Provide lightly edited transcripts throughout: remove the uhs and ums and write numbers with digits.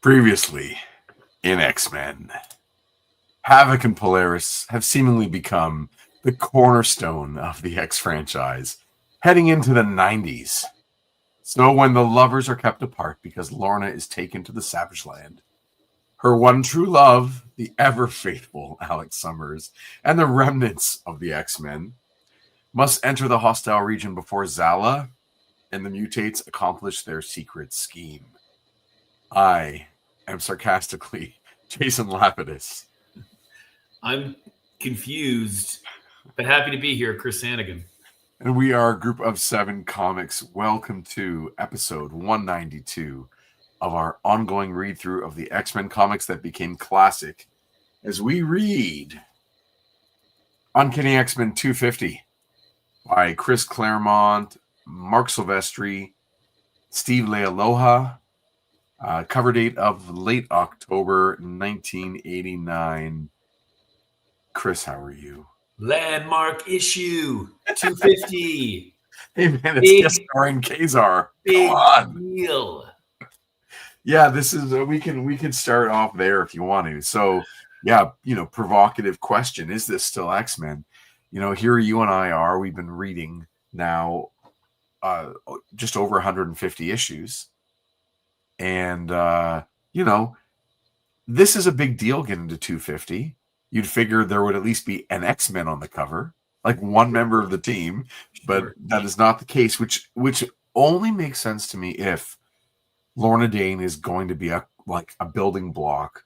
Previously in X-Men, Havoc and Polaris have seemingly become the cornerstone of the X franchise, heading into the 90s. So when the lovers are kept apart because Lorna is taken to the Savage Land, her one true love, the ever faithful Alex Summers, and the remnants of the X-Men must enter the hostile region before Zala and the mutates accomplish their secret scheme. I am sarcastically Jason Lapidus. I'm confused, but happy to be here, Chris Sanigan. And we are a group of 7 comics. Welcome to episode 192 of our ongoing read-through of the X-Men comics that became classic as we read Uncanny X-Men 250 by Chris Claremont, Marc Silvestri, Steve Leialoha, cover date of late October 1989. Chris, how are you? Landmark issue 250. Hey man, it's guest starring Kazar. Big Come on. deal. Yeah, this is we can start off there if you want to. So yeah, provocative question: is this still X-Men? Here you and I are. We've been reading now just over 150 issues, and this is a big deal getting to 250. You'd figure there would at least be an X-Men on the cover, like one member of the team, but that is not the case, which only makes sense to me if Lorna Dane is going to be a building block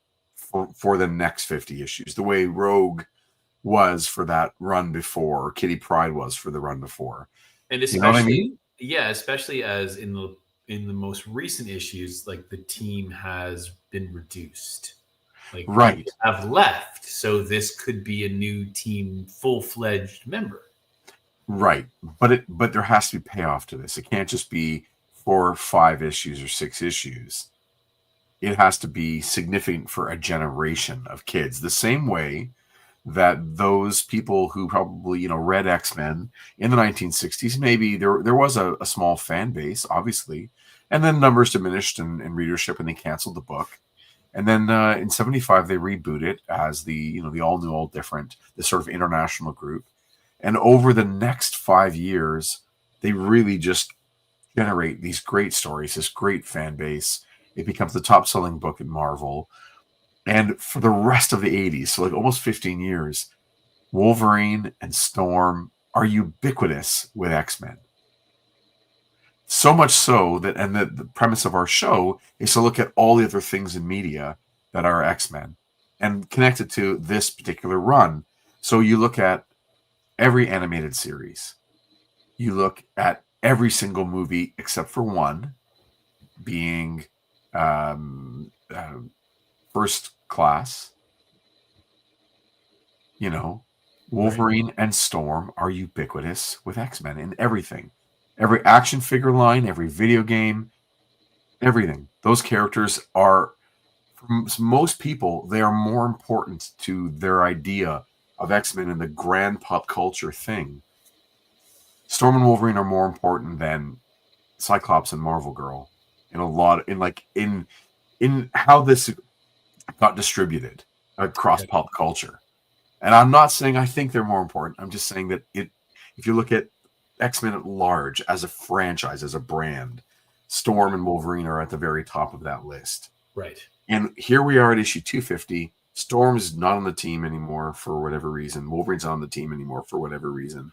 for the next 50 issues, the way Rogue was for that run before, or Kitty Pryde was for the run before. And especially, you know what I mean? Yeah, especially as in the most recent issues, like the team has been reduced. Like right, have left, so this could be a new team, full-fledged member. Right, but there has to be payoff to this. It can't just be 4 or 5 issues or 6 issues. It has to be significant for a generation of kids. The same way that those people who probably read X-Men in the 1960s, maybe there was a small fan base, obviously, and then numbers diminished and readership, and they canceled the book. And then in 75, they reboot it as the all new, all different, this sort of international group. And over the next 5 years, they really just generate these great stories, this great fan base. It becomes the top selling book in Marvel. And for the rest of the 80s, so like almost 15 years, Wolverine and Storm are ubiquitous with X-Men. So much so that, and the premise of our show is to look at all the other things in media that are X-Men and connect it to this particular run. So you look at every animated series. You look at every single movie except for one, being First Class. Wolverine right. And Storm are ubiquitous with X-Men in everything. Every action figure line, every video game, everything. Those characters are, for most people, they are more important to their idea of X-Men and the grand pop culture thing. Storm and Wolverine are more important than Cyclops and Marvel Girl in how this got distributed across pop culture. And I'm not saying I think they're more important. I'm just saying that if you look at X-Men at large as a franchise, as a brand, Storm and Wolverine are at the very top of that list. Right. And here we are at issue 250. Storm's not on the team anymore for whatever reason. Wolverine's not on the team anymore for whatever reason.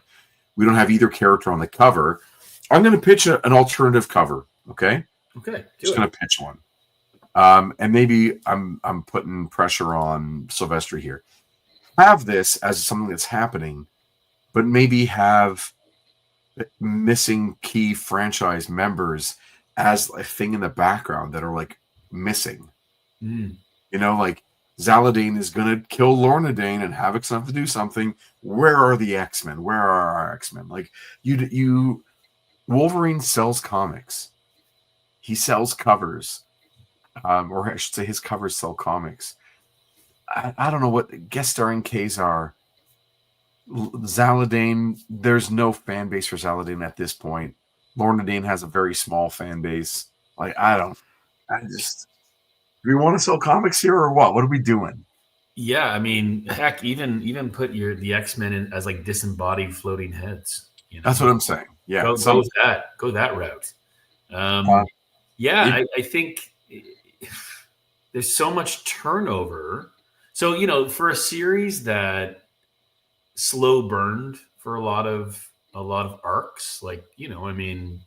We don't have either character on the cover. I'm going to pitch an alternative cover, okay? Okay. Just going to pitch one. And maybe I'm putting pressure on Silvestri here. Have this as something that's happening, but maybe have missing key franchise members as a thing in the background that are like missing. Like Zala Dane is going to kill Lorna Dane and Havoc's going to have to do something. Where are the X-Men? Where are our X-Men? Like Wolverine sells comics. He sells covers. Or I should say his covers sell comics. I don't know what guest starring Kazar. Zala Dane, there's no fan base for Zala Dane at this point. Lorna Dane has a very small fan base. Like, I don't I just, do we want to sell comics here or what? What are we doing? Yeah, I mean, heck, even put the X-Men in as like disembodied floating heads. That's what I'm saying. Yeah. Go that route. Uh, Yeah, it, I think there's so much turnover. So for a series that slow burned for a lot of arcs, like I mean,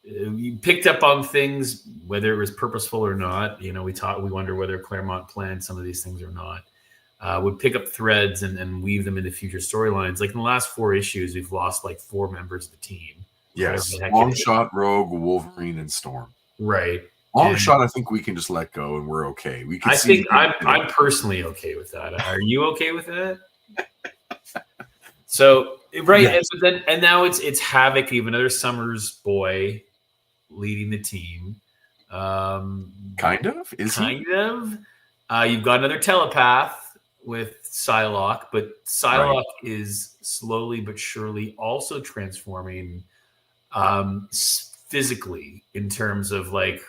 you picked up on things whether it was purposeful or not. We wonder whether Claremont planned some of these things or not. Would pick up threads and weave them into future storylines. Like in the last 4 issues, we've lost like 4 members of the team. yes. Longshot, Rogue, Wolverine, and Storm. Right. Longshot, I think we can just let go and we're okay. We can I think I'm personally okay with that. Are you okay with that? So right, yes. and now it's Havoc, even another Summers boy leading the team. Kind of? Kind of. You've got another telepath with Psylocke, but Psylocke is slowly but surely also transforming physically in terms of like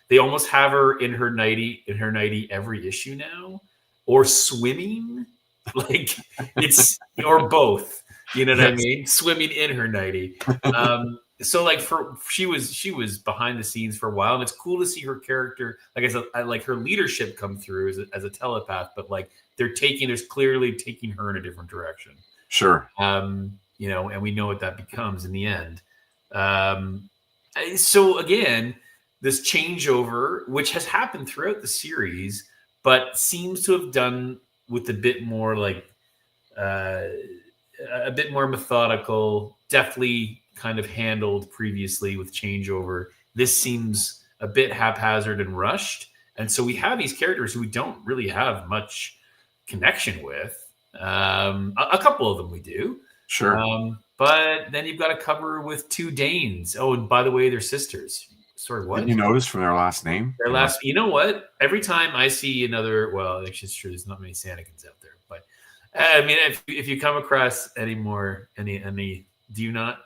they almost have her in her nightie every issue now, or swimming, like it's or both. You know what I mean? Swimming in her nightie. So like she was behind the scenes for a while, and it's cool to see her character. Like I said, I like her leadership come through as a telepath, but like there's clearly taking her in a different direction. Sure. And we know what that becomes in the end. So again, this changeover, which has happened throughout the series, but seems to have done with a bit more like a bit more methodical, deftly kind of handled previously with changeover. This seems a bit haphazard and rushed. And so we have these characters who we don't really have much connection with. A couple of them we do. Sure. But then you've got a cover with 2 Danes. Oh, and by the way, they're sisters. Sorry, what? Did you notice from their last name? You know what? Every time I see another, well, actually, it's true. There's not many Sannikins out there. But I mean, if you come across any, do you not?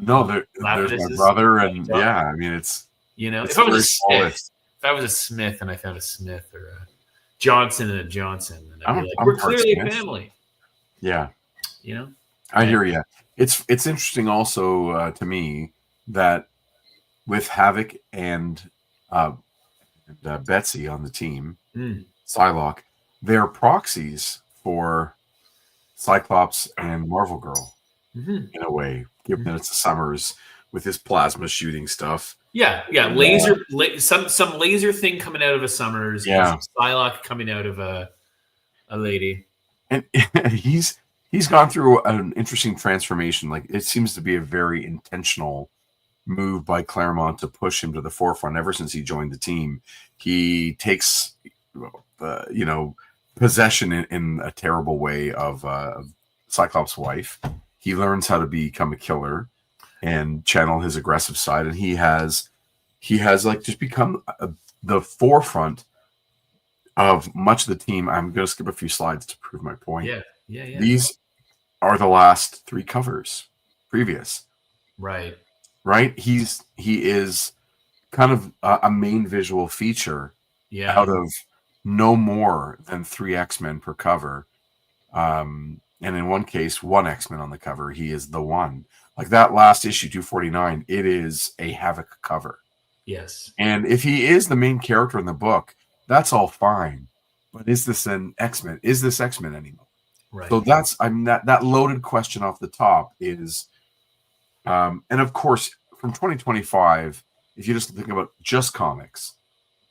No, there's my brother, and yeah, I mean, it's if I was a Smith and I found a Smith or a Johnson and a Johnson, and I'd be like, we're clearly a family. Yeah, I hear you. It's interesting also to me that with Havoc and Betsy on the team, Psylocke, they're proxies for Cyclops and Marvel Girl in a way, given that it's the Summers with his plasma shooting stuff. Yeah, some laser thing coming out of a Summers, and some Psylocke coming out of a lady, and he's gone through an interesting transformation. Like it seems to be a very intentional move by Claremont to push him to the forefront. Ever since he joined the team, he takes possession in a terrible way of Cyclops' wife. He learns how to become a killer and channel his aggressive side, and he has like just become the forefront of much of the team. I'm going to skip a few slides to prove my point. Yeah. These are the last 3 covers previous. Right. He is kind of a main visual feature out of no more than 3 X-Men per cover. And in one case, 1 X-Men on the cover. He is the one. Like that last issue, 249, it is a Havoc cover. Yes. And if he is the main character in the book, that's all fine. But is this an X-Men? Is this X-Men anymore? Right. So that loaded question off the top is, and of course, from 2025, if you just think about just comics,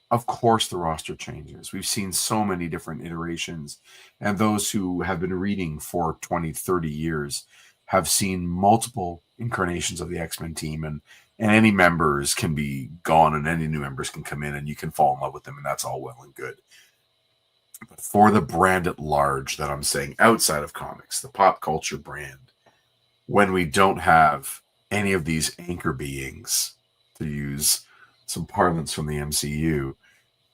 of course the roster changes. We've seen so many different iterations, and those who have been reading for 20, 30 years have seen multiple incarnations of the X-Men team, and any members can be gone and any new members can come in and you can fall in love with them, and that's all well and good. But for the brand at large that I'm saying outside of comics, the pop culture brand, when we don't have any of these anchor beings, to use some parlance from the MCU,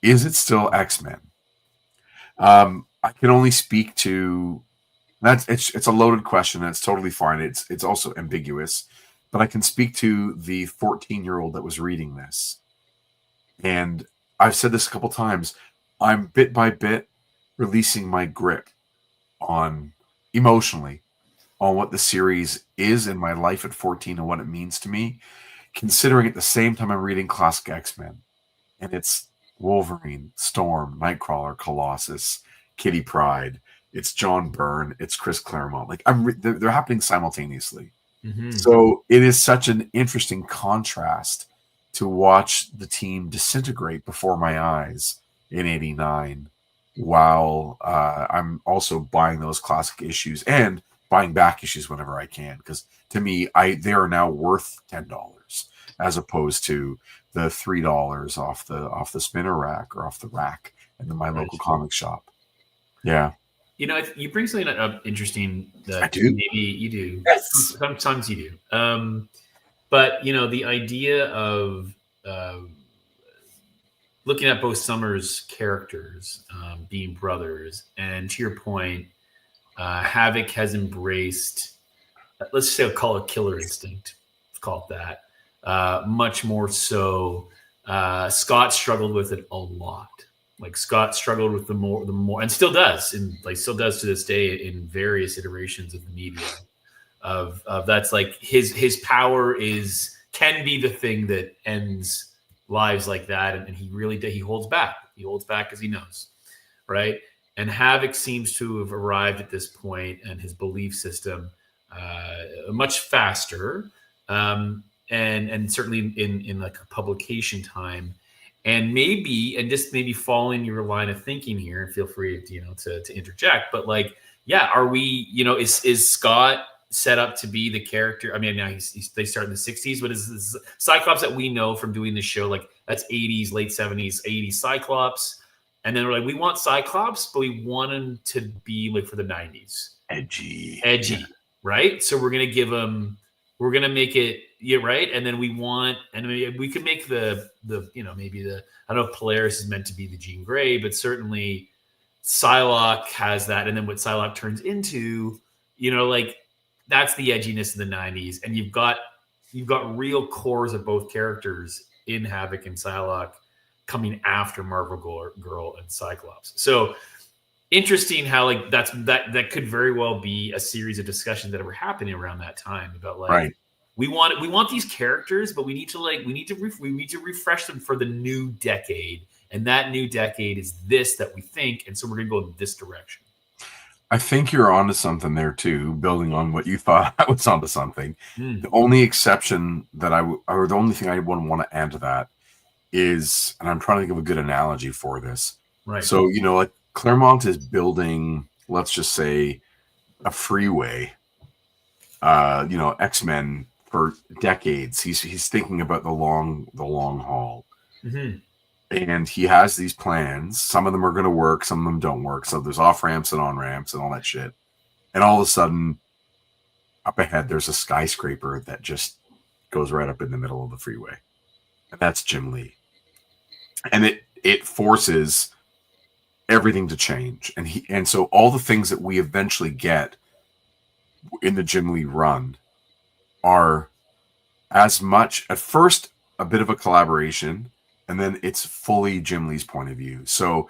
is it still X-Men? I can only speak to that. It's a loaded question. That's totally fine. It's also ambiguous, but I can speak to the 14-year-old that was reading this And I've said this a couple times. I'm bit by bit releasing my grip on emotionally on what the series is in my life at 14 and what it means to me, considering at the same time I'm reading classic X-Men. And it's Wolverine, Storm, Nightcrawler, Colossus, Kitty Pryde. It's John Byrne. It's Chris Claremont. Like they're happening simultaneously. Mm-hmm. So it is such an interesting contrast to watch the team disintegrate before my eyes in '89, while I'm also buying those classic issues and buying back issues whenever I can, because to me, they are now worth $10 as opposed to the $3 off the spinner rack or off the rack in my local comic shop. Yeah. You bring something up interesting that I do. Maybe you do. Yes. Sometimes you do. But the idea of looking at both Summers' characters being brothers, and to your point, Havoc has embraced, let's say, I'll call it killer instinct. Let's call it that. Much more so. Scott struggled with it a lot. Like Scott struggled with the more, and still does, still does to this day in various iterations of the media. Of that's like his power can be the thing that ends lives like that, and he holds back. He holds back because he knows, right? And Havoc seems to have arrived at this point, and his belief system much faster, and certainly in like a publication time. And just maybe following your line of thinking here, and feel free to interject. But are we, is Scott set up to be the character? I mean, now they start in the 60s, but is this Cyclops that we know from doing this show, like that's 80s, late 70s, 80s Cyclops. And then we're like, we want Cyclops, but we want him to be like for the 90s. Edgy. Yeah. Right? So we're going to make it, yeah, right. And then we could make the I don't know if Polaris is meant to be the Jean Grey, but certainly Psylocke has that. And then what Psylocke turns into, that's the edginess of the 90s. And you've got real cores of both characters in Havoc and Psylocke coming after Marvel Girl and Cyclops. So interesting how that could very well be a series of discussions that were happening around that time about right. We want these characters, but we need to refresh them for the new decade, and that new decade is this that we think, and so we're going to go in this direction. I think you're onto something there too, building on what you thought I was onto something. The only exception that or the only thing I would want to add to that is, and I'm trying to think of a good analogy for this. Right. So, like Claremont is building, let's just say, a freeway, X-Men for decades. He's thinking about the long haul. Mm-hmm. And he has these plans. Some of them are going to work. Some of them don't work. So there's off ramps and on ramps and all that shit. And all of a sudden, up ahead, there's a skyscraper that just goes right up in the middle of the freeway. And that's Jim Lee. And it forces everything to change. And so all the things that we eventually get in the Jim Lee run are as much, at first, a bit of a collaboration, and then it's fully Jim Lee's point of view. So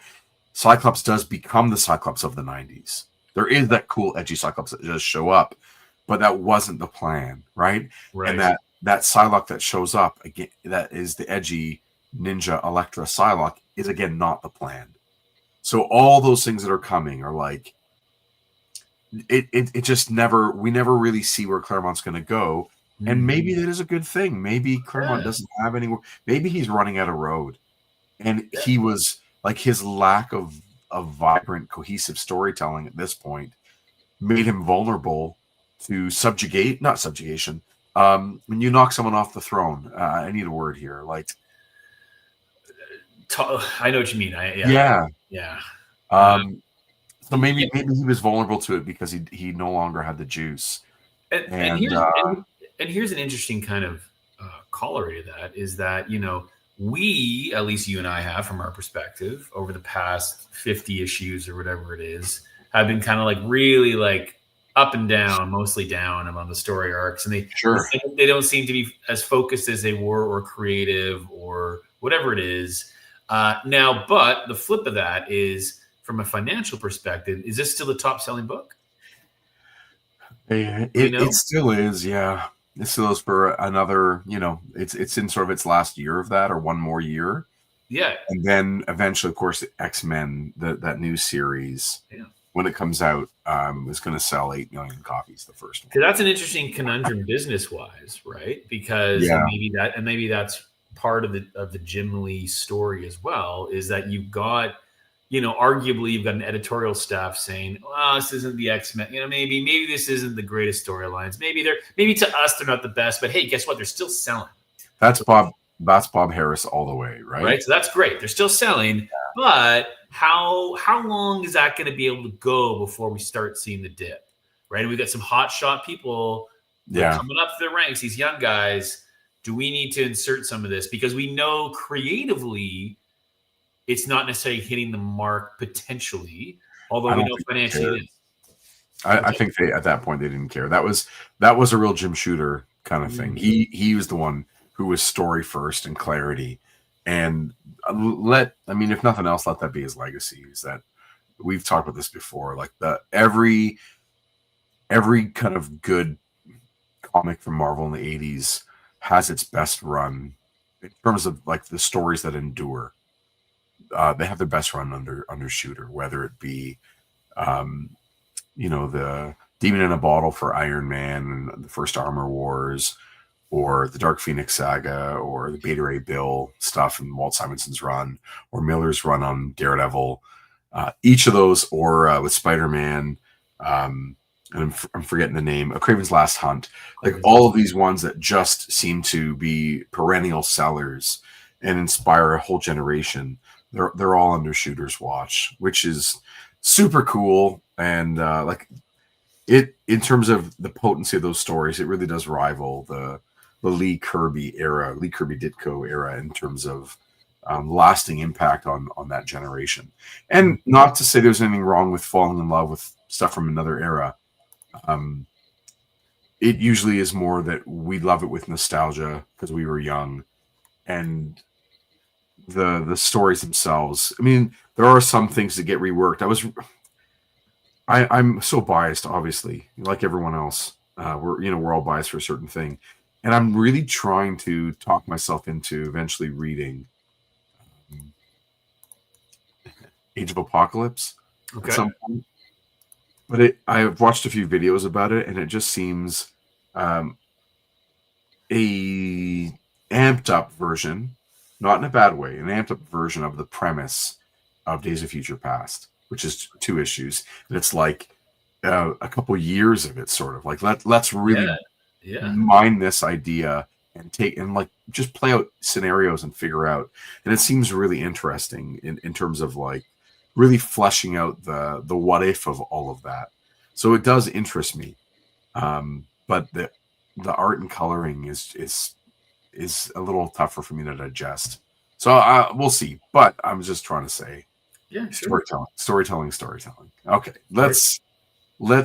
Cyclops does become the Cyclops of the 90s. There is that cool, edgy Cyclops that does show up, but that wasn't the plan, right? And that Psylocke that shows up, again, that is the edgy ninja Elektra Psylocke, is again not the plan. So all those things that are coming are like, it just we never really see where Claremont's going to go. And maybe that is a good thing. Maybe Claremont doesn't have anywhere. Maybe he's running out of road. And he was like, his lack of vibrant, cohesive storytelling at this point made him vulnerable to not subjugation. When you knock someone off the throne, I need a word here. Like, I know what you mean. Yeah. So maybe he was vulnerable to it because he no longer had the juice. And here's an interesting kind of corollary to that is that, we, at least you and I have from our perspective over the past 50 issues or whatever it is, have been kind of like really like up and down, mostly down among the story arcs. And they don't seem to be as focused as they were or creative or whatever it is. Now, but the flip of that is, from a financial perspective, is this still the top-selling book? It still is, yeah. It still is for another, it's in sort of its last year of that, or one more year. Yeah. And then eventually, of course, X-Men, that new series, when it comes out, is going to sell 8 million copies, the first one. So that's an interesting conundrum business-wise, right? Because maybe that's part of the Jim Lee story as well, is that you've got, arguably you've got an editorial staff saying, "Well, this isn't the X-Men. Maybe this isn't the greatest storylines. Maybe to us they're not the best, but hey, guess what? They're still selling." That's Bob Harris all the way, right? Right. So that's great. They're still selling, but how long is that going to be able to go before we start seeing the dip? Right. And we've got some hot shot people coming up the ranks, these young guys. Do we need to insert some of this? Because we know creatively it's not necessarily hitting the mark potentially, although we know financially it is. I think at that point they didn't care. That was a real Jim Shooter kind of thing. He was the one who was story first and clarity, and if nothing else, let that be his legacy. Is that we've talked about this before? Like every kind of good comic from Marvel in the 80s has its best run in terms of like the stories that endure. They have their best run under Shooter, whether it be the Demon in a Bottle for Iron Man and the first Armor Wars, or the Dark Phoenix saga, or the Beta Ray Bill stuff in Walt Simonson's run, or Miller's run on Daredevil. Each of those, or with Spider-Man, and I'm forgetting the name, Kraven's Last Hunt. Like all of these ones that just seem to be perennial sellers and inspire a whole generation. They're all under Shooter's watch, which is super cool. And in terms of the potency of those stories, it really does rival the Lee Kirby Ditko era in terms of lasting impact on that generation. And not to say there's anything wrong with falling in love with stuff from another era. It usually is more that we love it with nostalgia because we were young, and the stories themselves. I mean, there are some things that get reworked. I'm so biased, obviously, like everyone else. We're all biased for a certain thing, and I'm really trying to talk myself into eventually reading Age of Apocalypse at some point. But I've watched a few videos about it, and it just seems a amped up version, not in a bad way, an amped up version of the premise of Days of Future Past, which is 2 issues. And it's like a couple years of it, sort of like let's really mine this idea and like just play out scenarios and figure out. And it seems really interesting in terms of like really fleshing out the what if of all of that. So it does interest me. But the art and coloring is a little tougher for me to digest. So we'll see. But I'm just trying to say, storytelling. Okay, let's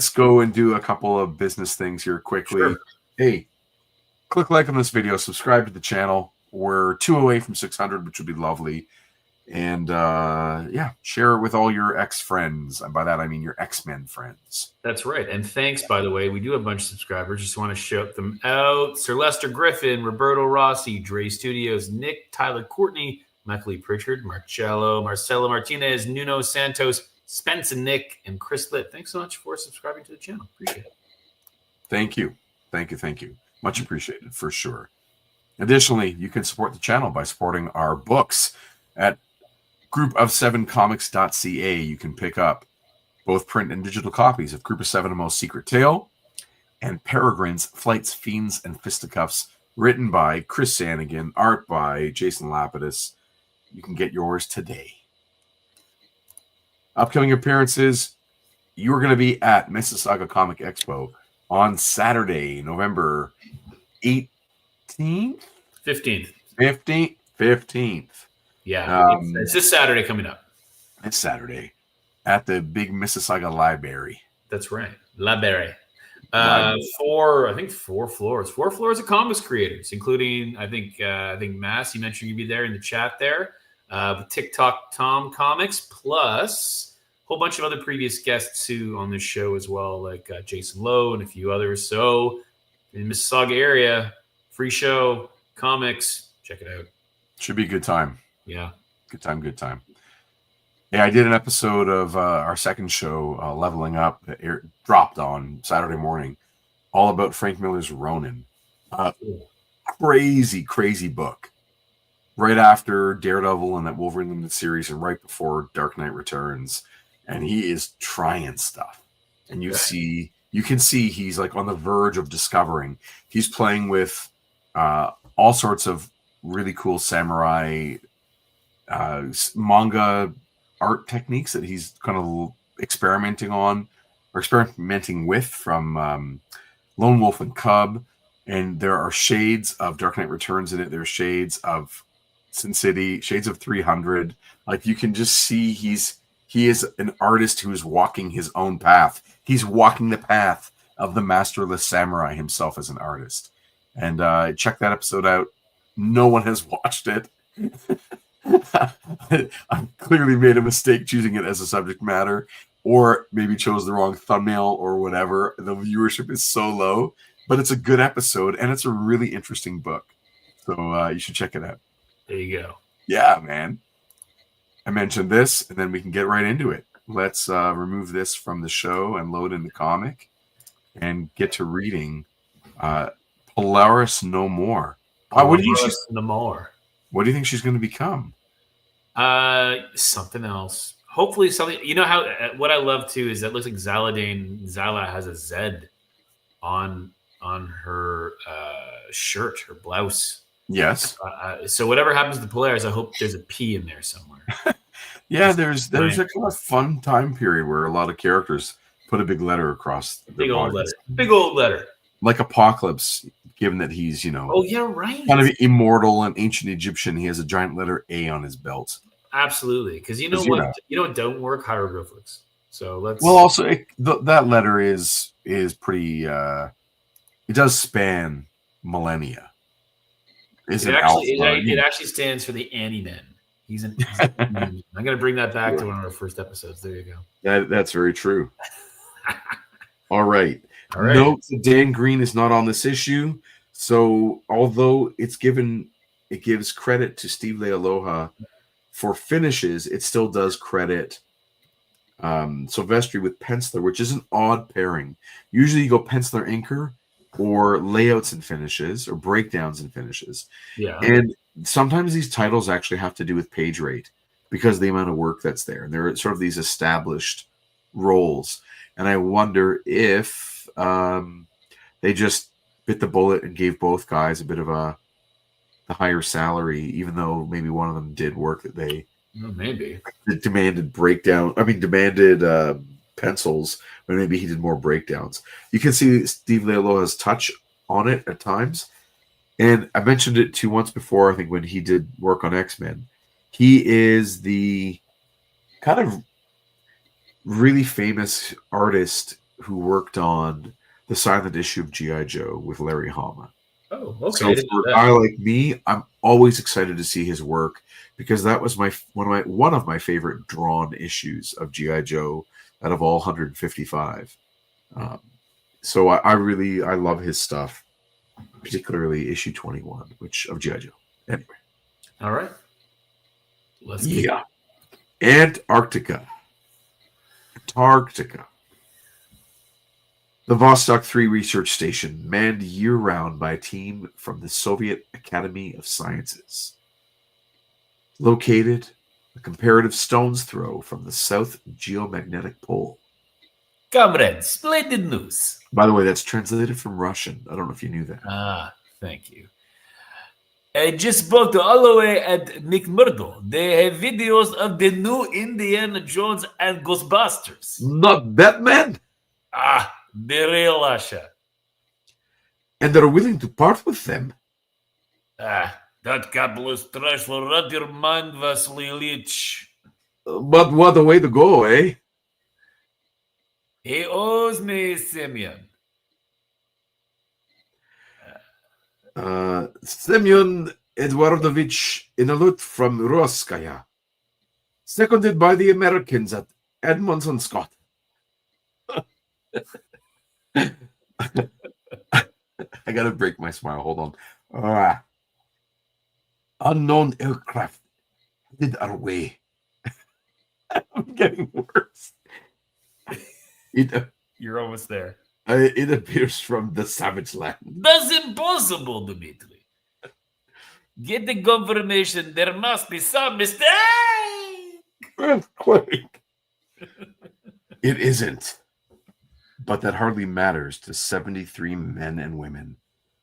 go and do a couple of business things here quickly. Sure. Hey, click like on this video, subscribe to the channel. We're 2 away from 600, which would be lovely. And share it with all your X-friends. And by that, I mean your X-Men friends. That's right. And thanks, by the way. We do have a bunch of subscribers. Just want to shout them out. Sir Lester Griffin, Roberto Rossi, Dre Studios, Nick, Tyler Courtney, Michael E. Pritchard, Marcello Martinez, Nuno Santos, Spence and Nick, and Chris Litt. Thanks so much for subscribing to the channel. Appreciate it. Thank you. Much appreciated, for sure. Additionally, you can support the channel by supporting our books at group7comics.ca. You can pick up both print and digital copies of Group of 7: A Most Secret Tale and Peregrine's Flights, Fiends, and Fisticuffs, written by Chris Sanigan, art by Jason Lapidus. You can get yours today. Upcoming appearances, you are going to be at Mississauga Comic Expo on Saturday, November 18th? 15th. 15th. Yeah, it's this Saturday coming up. It's Saturday at the big Mississauga Library. That's right, Library. Four floors. Four floors of comics creators, including I think Mass. You mentioned you'd be there in the chat there. TikTok Tom Comics plus a whole bunch of other previous guests who on this show as well, like Jason Lowe and a few others. So in the Mississauga area, free show, comics, check it out. Should be a good time. Yeah, good time. Yeah, I did an episode of our second show, Leveling Up, that dropped on Saturday morning, all about Frank Miller's Ronin. Crazy book. Right after Daredevil and that Wolverine Limited series, and right before Dark Knight Returns, and he is trying stuff. And you can see he's like on the verge of discovering. He's playing with all sorts of really cool samurai manga art techniques that he's kind of experimenting with from Lone Wolf and Cub. And there are shades of Dark Knight Returns in it. There are shades of Sin City, shades of 300. Like you can just see he is an artist who is walking his own path. He's walking the path of the masterless samurai himself as an artist. And check that episode out. No one has watched it. I clearly made a mistake choosing it as a subject matter, or maybe chose the wrong thumbnail or whatever. The viewership is so low, but it's a good episode and it's a really interesting book. So you should check it out. There you go. Yeah, man. I mentioned this and then we can get right into it. Let's remove this from the show and load in the comic and get to reading Polaris No More. What do you think What do you think she's going to become? Something else. Hopefully something. You know how what I love too is that it looks like Zala has a Z on her shirt, her blouse. Yes. So whatever happens to Polaris, I hope there's a P in there somewhere. Yeah, there's a kind of fun time period where a lot of characters put a big letter across. Big old letter. Like Apocalypse. Given that he's, oh yeah, right, kind of immortal and ancient Egyptian, he has a giant letter A on his belt. Absolutely, because you know what don't work? Hieroglyphics. So let's. Well, also that letter is pretty. It does span millennia. It actually stands for the Anti-Men. He's an I'm going to bring that back to one of our first episodes. There you go. That's very true. All right. Note that Dan Green is not on this issue. So although it gives credit to Steve Leialoha for finishes, it still does credit Silvestri with penciler, which is an odd pairing. Usually you go penciler inker or layouts and finishes or breakdowns and finishes. Yeah. And sometimes these titles actually have to do with page rate because of the amount of work that's there. And they're sort of these established roles. And I wonder if they just bit the bullet and gave both guys a bit of the higher salary, even though maybe one of them did work that they demanded pencils, but maybe he did more breakdowns. You can see Steve Leialoha's touch on it at times. And I mentioned it to you once before, I think when he did work on X-Men. He is the kind of really famous artist who worked on the silent issue of G.I. Joe with Larry Hama. Oh, okay. So for a guy like me, I'm always excited to see his work because that was one of my favorite drawn issues of G.I. Joe out of all 155. So I love his stuff, particularly issue 21, of G.I. Joe. Anyway. All right. Let's get it. Antarctica. The Vostok 3 research station, manned year-round by a team from the Soviet Academy of Sciences. Located a comparative stone's throw from the South Geomagnetic Pole. Comrades, splendid news. By the way, that's translated from Russian. I don't know if you knew that. Thank you. I just spoke to Holloway at McMurdo. They have videos of the new Indiana Jones and Ghostbusters. Not Batman? The real Russia. And they're willing to part with them? That capitalist trash will rot your mind, Vasily Ilyich. But what a way to go, eh? He owes me, Simeon. Semyon Eduardovich Inalut from Roskaya, seconded by the Americans at Edmondson Scott. I gotta break my smile. Hold on. Unknown aircraft headed our way. I'm getting worse. You're almost there. It appears from the savage land. That's impossible, Dmitri. Get the confirmation. There must be some mistake. Earthquake. It isn't. But that hardly matters to 73 men and women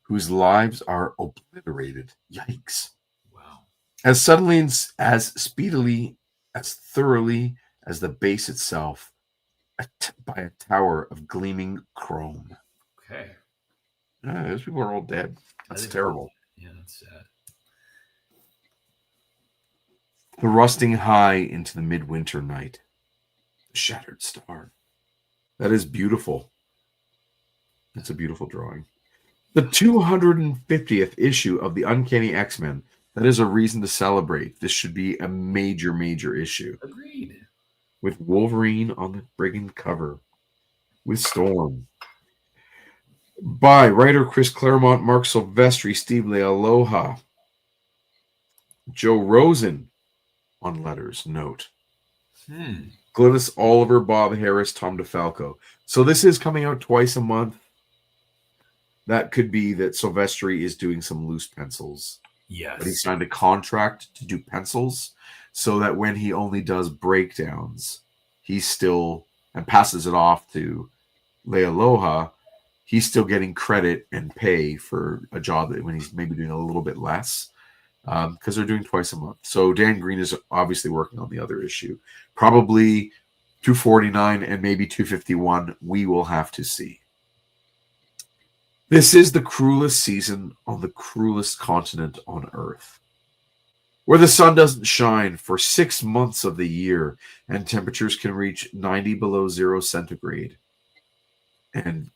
whose lives are obliterated. Yikes. Wow. As suddenly, as speedily, as thoroughly as the base itself, by a tower of gleaming chrome. Okay. Those people are all dead. That's terrible. Yeah, that's sad. Thrusting high into the midwinter night, the shattered star. That is beautiful. That's a beautiful drawing. The 250th issue of the Uncanny X-Men. That is a reason to celebrate. This should be a major, major issue. Agreed. With Wolverine on the friggin' cover. With Storm. By writer Chris Claremont, Marc Silvestri, Steve Leialoha, Joe Rosen on letters, note. Glynis Oliver, Bob Harris, Tom DeFalco. So this is coming out twice a month. That could be that Silvestri is doing some loose pencils. Yes. But he signed a contract to do pencils so that when he only does breakdowns, he's still, and passes it off to Leialoha, he's still getting credit and pay for a job that when he's maybe doing a little bit less. Because they're doing twice a month. So Dan Green is obviously working on the other issue. Probably 249 and maybe 251. We will have to see. This is the cruelest season on the cruelest continent on Earth, where the sun doesn't shine for 6 months of the year and temperatures can reach 90 below 0 centigrade. And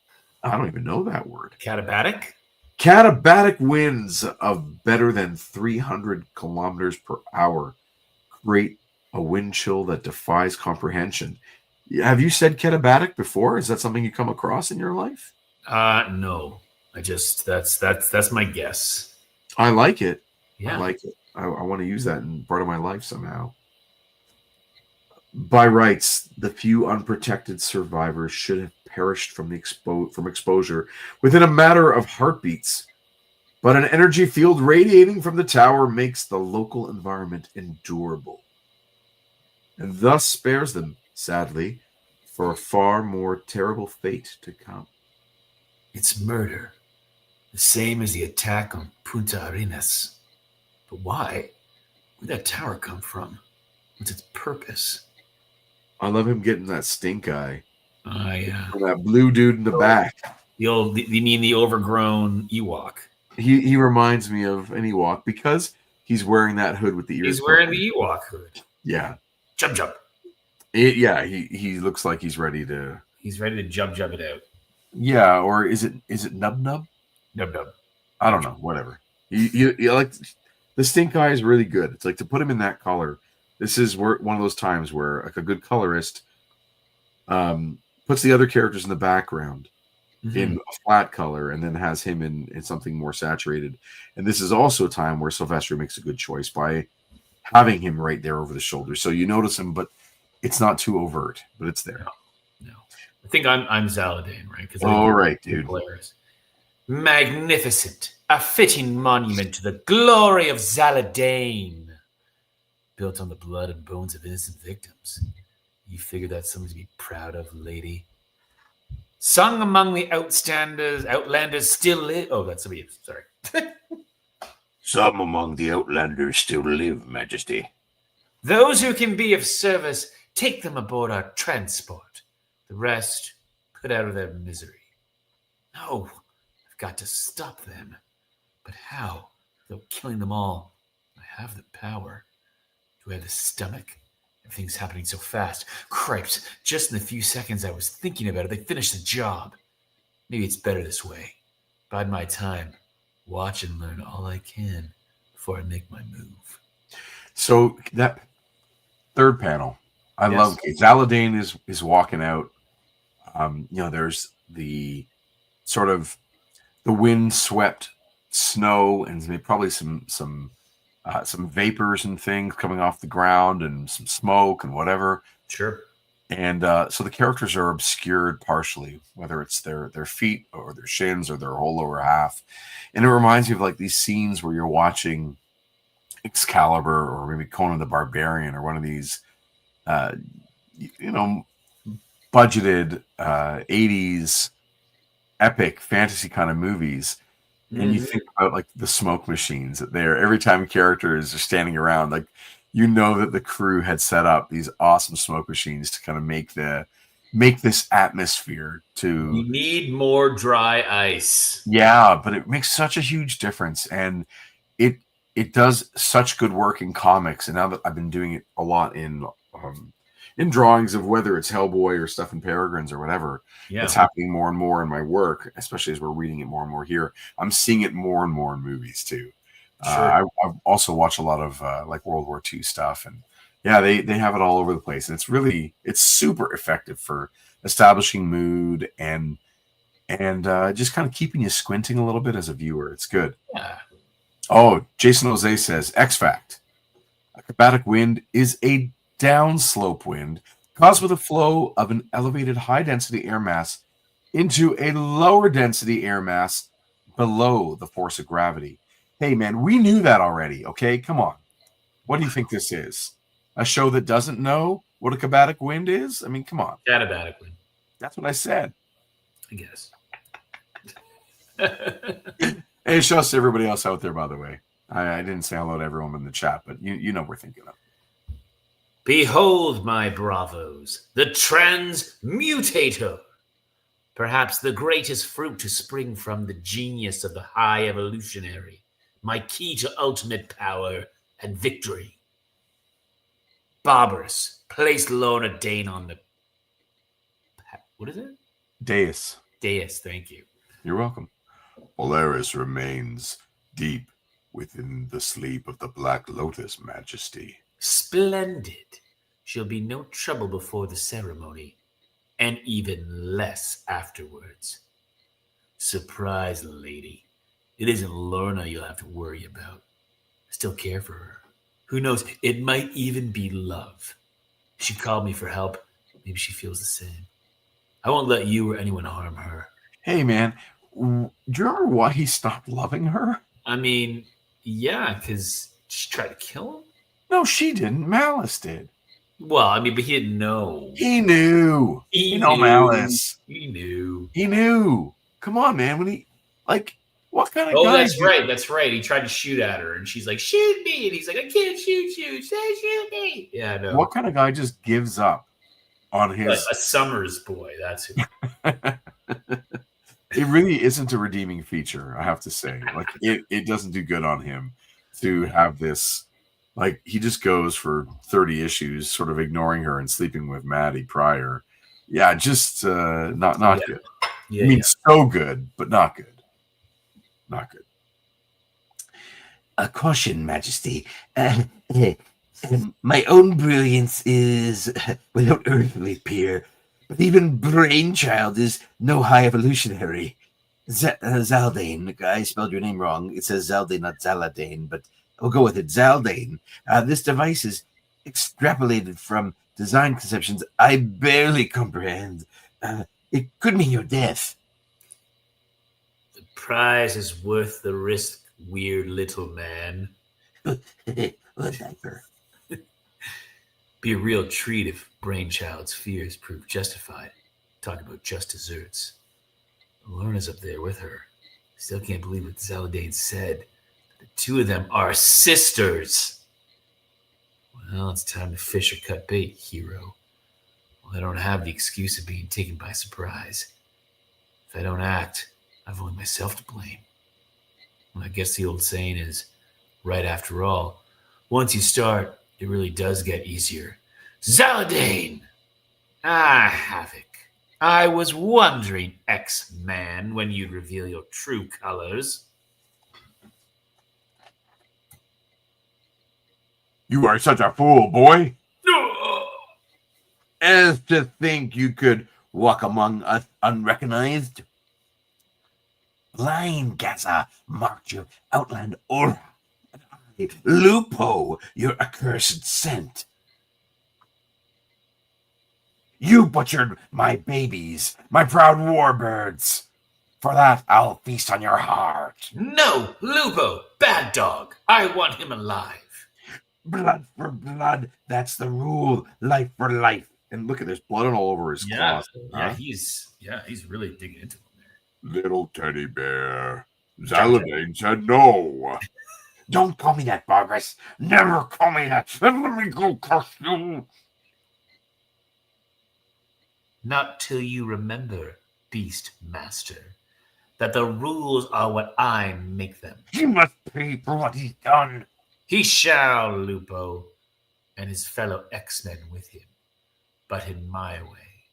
I don't even know that word. Catabatic? Catabatic winds of better than 300 kilometers per hour create a wind chill that defies comprehension. Have you said catabatic before? Is that something you come across in your life? No. I just that's my guess. I like it. Yeah. I like it. I want to use that in part of my life somehow. By rights, the few unprotected survivors should have perished from exposure within a matter of heartbeats. But an energy field radiating from the tower makes the local environment endurable, and thus spares them, sadly, for a far more terrible fate to come. It's murder, the same as the attack on Punta Arenas. But why? Where'd that tower come from? What's its purpose? I love him getting that stink eye. Yeah. That blue dude in the back. You mean the overgrown Ewok? He reminds me of an Ewok because he's wearing that hood with the ears. He's wearing the Ewok hood. Yeah. Jump. He looks like he's ready to. He's ready to jump it out. Yeah, or is it Nub? Nub. I don't know. Whatever. You like the stink eye is really good. It's like to put him in that color. This is one of those times where like a good colorist puts the other characters in the background in a flat color and then has him in something more saturated. And this is also a time where Silvestri makes a good choice by having him right there over the shoulder. So you notice him, but it's not too overt, but it's there. No. I think I'm Zaladane, right? All right, dude. Players. Magnificent. A fitting monument to the glory of Zaladane. Built on the blood and bones of innocent victims. You figure that's something to be proud of, lady? Sung among the outlanders still live. Oh, that's somebody. Sorry. Some among the outlanders still live, Majesty. Those who can be of service, take them aboard our transport. The rest, put out of their misery. No, I've got to stop them. But how? Without killing them all. I have the power. Do I have the stomach? Everything's happening so fast. Cripes, just in the few seconds I was thinking about it, they finished the job. Maybe it's better this way. Bide my time. watch and learn all I can before I make my move. So that third panel, I love. Yes. Zaladane is walking out. There's the sort of the wind swept snow and probably some vapors and things coming off the ground and some smoke and whatever. Sure. And so the characters are obscured partially, whether it's their feet or their shins or their whole lower half. And it reminds me of like these scenes where you're watching Excalibur or maybe Conan the Barbarian or one of these, uh, budgeted 80s epic fantasy kind of movies. And you think about like the smoke machines that there every time characters are standing around, like that the crew had set up these awesome smoke machines to kind of make this atmosphere to. You need more dry ice. Yeah, but it makes such a huge difference, and it does such good work in comics. And now that I've been doing it a lot in drawings of whether it's Hellboy or stuff in Peregrines or whatever, it's happening more and more in my work, especially as we're reading it more and more here. I'm seeing it more and more in movies too. Sure. I've also watched a lot of like World War II stuff, and they have it all over the place, and it's super effective for establishing mood and just kind of keeping you squinting a little bit as a viewer. It's good. Yeah. Oh, Jason Jose says X-Fact. Acrobatic wind is a downslope wind caused with a flow of an elevated high-density air mass into a lower-density air mass below the force of gravity. Hey, man, we knew that already, okay? Come on. What do you think this is? A show that doesn't know what a acrobatic wind is? I mean, come on. Acrobatic wind. That's what I said. I guess. Hey, shouts to everybody else out there, by the way. I didn't say hello to everyone in the chat, but you know what we're thinking of. Behold, my bravos, the transmutator. Perhaps the greatest fruit to spring from the genius of the high evolutionary. My key to ultimate power and victory. Barbarous, place Lorna Dane on the... What is it? Dais. Dais, thank you. You're welcome. Polaris remains deep within the sleep of the Black Lotus, Majesty. Splendid. She'll be no trouble before the ceremony, and even less afterwards. Surprise, lady. It isn't Lorna you'll have to worry about. I still care for her. Who knows? It might even be love. She called me for help. Maybe she feels the same. I won't let you or anyone harm her. Hey, man. Do you remember why he stopped loving her? I mean, yeah, because she tried to kill him? No, she didn't. Malice did. Well, I mean, but he didn't know. He knew. He knew Malice. He knew. He knew. Come on, man. When he, like, what kind of guy? Oh, that's right. That's right. He tried to shoot at her, and she's like, shoot me. And he's like, I can't shoot you. Say shoot me. Yeah, no. What kind of guy just gives up on his... Like a Summers boy. That's who. It really isn't a redeeming feature, I have to say. Like, it doesn't do good on him to have this... Like, he just goes for 30 issues, sort of ignoring her and sleeping with Maddie prior. Yeah, just not good. Yeah, I mean, so good, but not good. Not good. A caution, Majesty. My own brilliance is without earthly peer, but even Brainchild is no high evolutionary. Zaldane, I spelled your name wrong. It says Zaldane, not Zaladane, but we'll go with it. Zaldane. This device is extrapolated from design conceptions I barely comprehend. It could mean your death. The prize is worth the risk, weird little man. Whatever. Be a real treat if Brainchild's fears prove justified. Talk about just desserts. Lorna's up there with her. Still can't believe what Zaladane said. The two of them are sisters. Well, it's time to fish or cut bait, hero. Well, I don't have the excuse of being taken by surprise. If I don't act, I've only myself to blame. Well, I guess the old saying is, right after all, once you start, it really does get easier. Zaladane! Ah, Havoc. I was wondering, X-Man, when you'd reveal your true colors. You are such a fool, boy. No! As to think you could walk among us unrecognized. Blind Gaza marked your outland aura. Lupo, your accursed scent. You butchered my babies, my proud warbirds. For that, I'll feast on your heart. No, Lupo, bad dog. I want him alive. Blood for blood, that's the rule. Life for life. And look at there's blood all over his cloth. He's really digging into him there. Little teddy bear. Zaladane said no. Don't call me that, Barbarous. Never call me that. Let me go curse you. Not till you remember, Beast Master, that the rules are what I make them. He must pay for what he's done. He shall, Lupo, and his fellow X-Men with him, but in my way,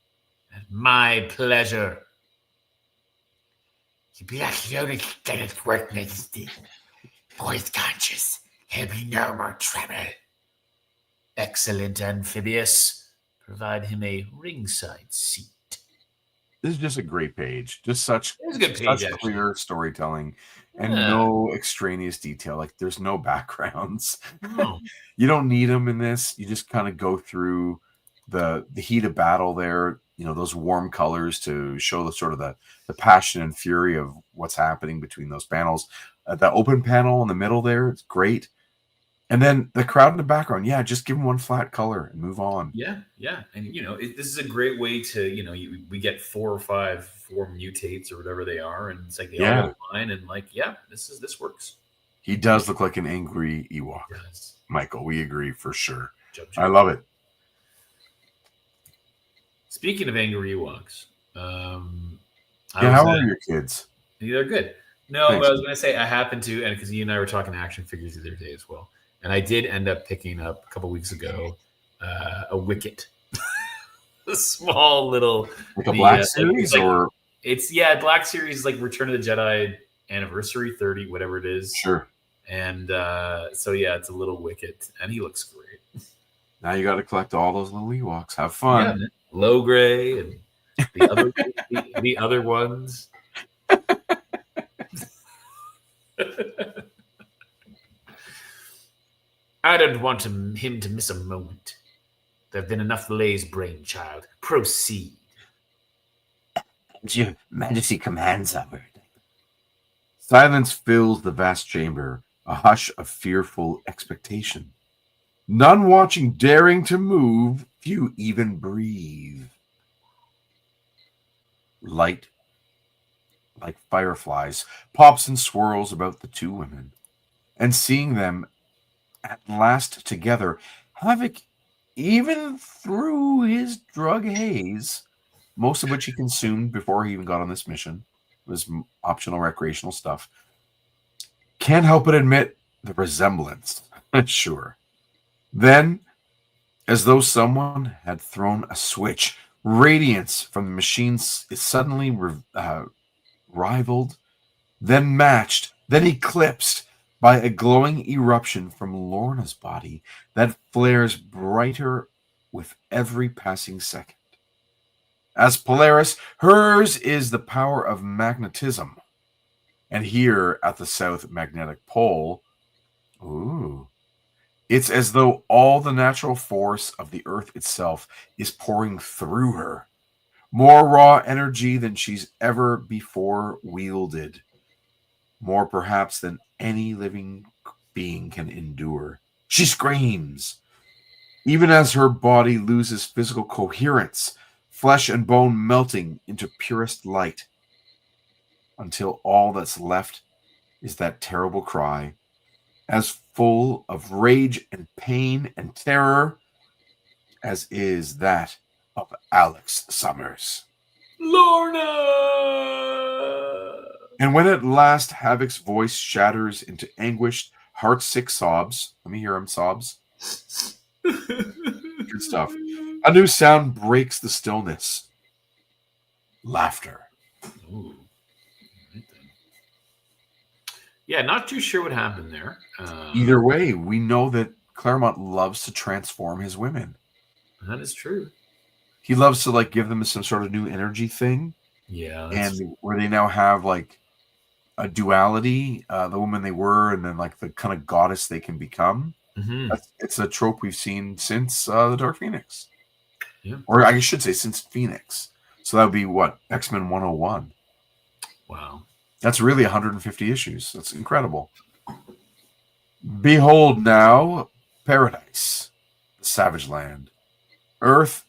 at my pleasure. You be like the only get his work, Majesty. Boy's conscious. There'll be no more trouble. Excellent, Amphibious. Provide him a ringside seat. This is just a great page. Just such, It's a good page, such actually. clear storytelling and no extraneous detail. Like there's no backgrounds. No. You don't need them in this. You just kind of go through the heat of battle there. You know, those warm colors to show the sort of the passion and fury of what's happening between those panels. The open panel in the middle there, it's great. And then the crowd in the background, yeah, just give them one flat color and move on. Yeah. And, this is a great way to, we get 4 or 5 mutates or whatever they are. And it's like, they all line and like, this works. He does look like an angry Ewok. Yes. Michael, we agree for sure. Jump. I love it. Speaking of angry Ewoks, how are your kids? They're good. No, Thanks. but I was going to say I happened to, and because you and I were talking action figures the other day as well, and I did end up picking up a couple weeks ago a Wicket, a small little Like a Black Series or it's Black Series like Return of the Jedi Anniversary 30, whatever it is. Sure. And so it's a little Wicket, and he looks great. Now you got to collect all those little Ewoks. Have fun. Yeah, Low Gray and the other the other ones. I don't want him to miss a moment. There have been enough Lay's brainchild. Proceed. Your Majesty commands, our. Silence fills the vast chamber, a hush of fearful expectation. None watching, daring to move, few even breathe. Light, like fireflies, pops and swirls about the two women, and seeing them at last together, Havoc, even through his drug haze, most of which he consumed before he even got on this mission, was optional recreational stuff, can't help but admit the resemblance. Sure. Then, as though someone had thrown a switch, radiance from the machines is suddenly rivaled, then matched, then eclipsed by a glowing eruption from Lorna's body that flares brighter with every passing second. As Polaris, hers is the power of magnetism. And here at the South Magnetic Pole, it's as though all the natural force of the Earth itself is pouring through her. More raw energy than she's ever before wielded. More perhaps than any living being can endure. She screams. Even as her body loses physical coherence, flesh and bone melting into purest light, until all that's left is that terrible cry, as full of rage and pain and terror as is that of Alex Summers. Lorna! And when at last Havoc's voice shatters into anguished, heart-sick sobs, let me hear him sobs. Good stuff. A new sound breaks the stillness. Laughter. Ooh. Right then. Yeah, not too sure what happened there. Either way, we know that Claremont loves to transform his women. That is true. He loves to like give them some sort of new energy thing. Yeah. And where they now have like a duality, the woman they were, and then like the kind of goddess they can become. Mm-hmm. It's a trope we've seen since the Dark Phoenix. Yeah. Or I should say since Phoenix. So that would be what? X-Men 101. Wow. That's really 150 issues. That's incredible. Behold now paradise, the savage land. Earth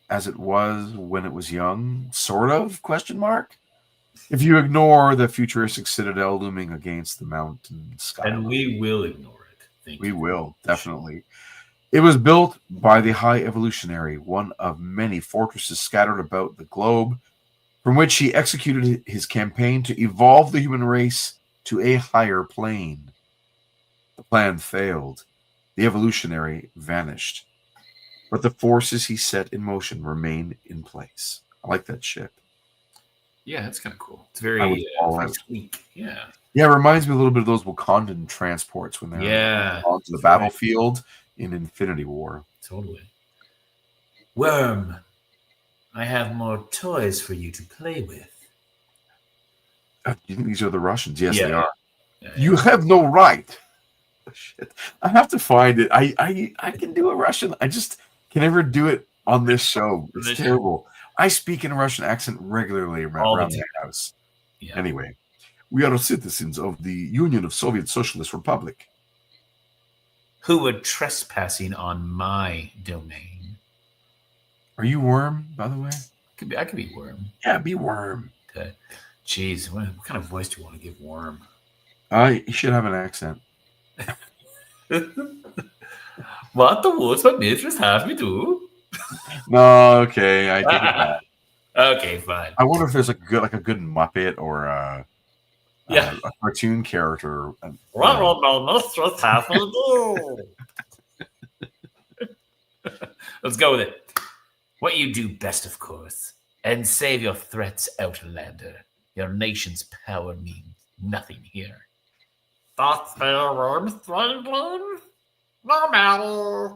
as it was when it was young, sort of, question mark? If you ignore the futuristic citadel looming against the mountain sky. And we will ignore it. We will, definitely. It was built by the High Evolutionary, one of many fortresses scattered about the globe, from which he executed his campaign to evolve the human race to a higher plane. The plan failed. The Evolutionary vanished. But the forces he set in motion remain in place. I like that ship. Yeah, that's kind of cool. It's very sleek. Yeah. Yeah, it reminds me a little bit of those Wakandan transports when they're onto the battlefield in Infinity War. Totally. Worm, I have more toys for you to play with. Do you think these are the Russians? Yes, Yeah. they are. Yeah. You have no right. Oh, shit. I have to find it. I can do a Russian. I just can never do it on this show. It's terrible. I speak in a Russian accent regularly around the house. Yeah. Anyway, we are citizens of the Union of Soviet Socialist Republic. Who were trespassing on my domain? Are you Worm, by the way? I could be Worm. Yeah, be Worm. Okay. Jeez, what kind of voice do you want to give Worm? You should have an accent. What the woods what mistress has me do? No, okay, I take it back. Okay, fine. I wonder if there's a good Muppet or a cartoon character. What will my mistress have me do? Let's go with it. What you do best, of course, and save your threats, Outlander. Your nation's power means nothing here. Thoughts, fair worms, threatening? No matter.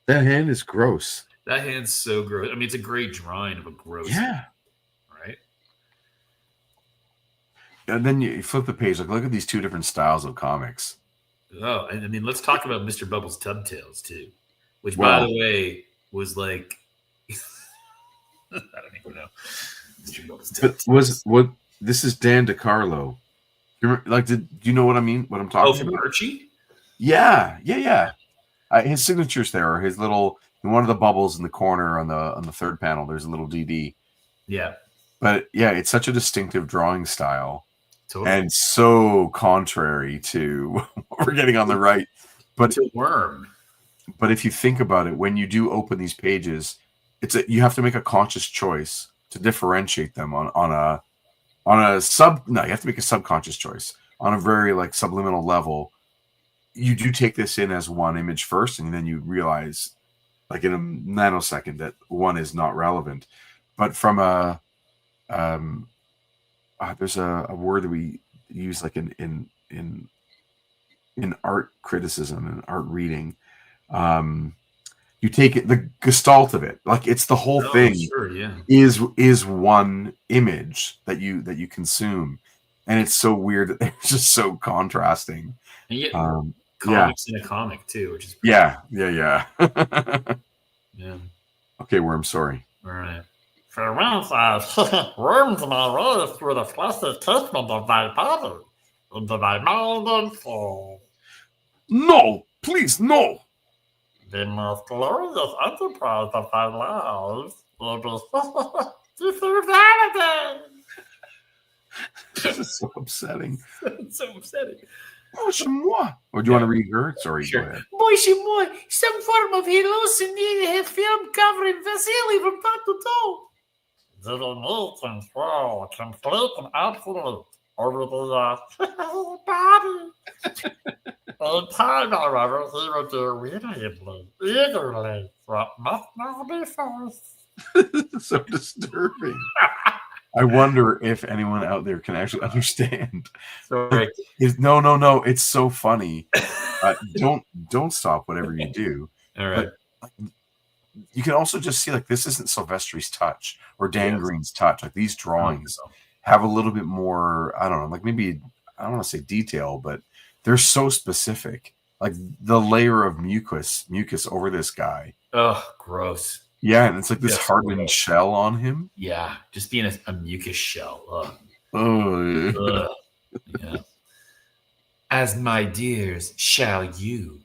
That hand is gross. That hand's so gross. I mean, it's a great drawing of a gross hand, right? And then you flip the page. Look at these two different styles of comics. Oh, I mean, let's talk about Mr. Bubbles' Tub Tales, too. Which, by the way, was like... I don't even know. Mr. Bubbles' Tub Tales. This is Dan DeCarlo. Do you know what I mean? What I'm talking about? Archie? Yeah. His signature's there. His little one of the bubbles in the corner on the third panel. There's a little DD. Yeah, but yeah, it's such a distinctive drawing style, and so contrary to what we're getting on the right. But to Worm. But if you think about it, when you do open these pages, you have to make a conscious choice to differentiate them on a you have to make a subconscious choice on a very like subliminal level. You do take this in as one image first, and then you realize like in a nanosecond that one is not relevant. But from there's a word that we use like in art criticism and art reading. You take it, the gestalt of it, like it's the whole thing. Sure, yeah. is one image that you consume, and it's so weird that they're just so contrasting. And yet, comics in a comic too, which is yeah. Yeah. Okay, Worm. Sorry. All right. For once, worms my race through the fleshy testament of my body, into my mind and soul. No, please, no. The most glorious enterprise of my life will be to humanity. This is so upsetting. It's so upsetting. Moi. Or do you want to read her? Sorry, sure. Go ahead. Moi, some form of hallucinated film covering Vasily from top to toe. The innate and swirl, complete and absolute over the body. In time, however, he would do willingly, eagerly, what must now be forced. So disturbing. I wonder if anyone out there can actually understand. Sorry. No. It's so funny. Don't stop whatever you do. All right. But you can also just see like this isn't Silvestri's touch or Dan Yes. Green's touch. Like these drawings have a little bit more. I don't know. Like maybe I don't want to say detail, but they're so specific. Like the layer of mucus over this guy. Oh, gross. Yeah, and it's like this Yes, hardened gross. shell on him. Yeah, just being a mucus shell. Ugh. Oh, Ugh. Yeah. As my dears, shall you?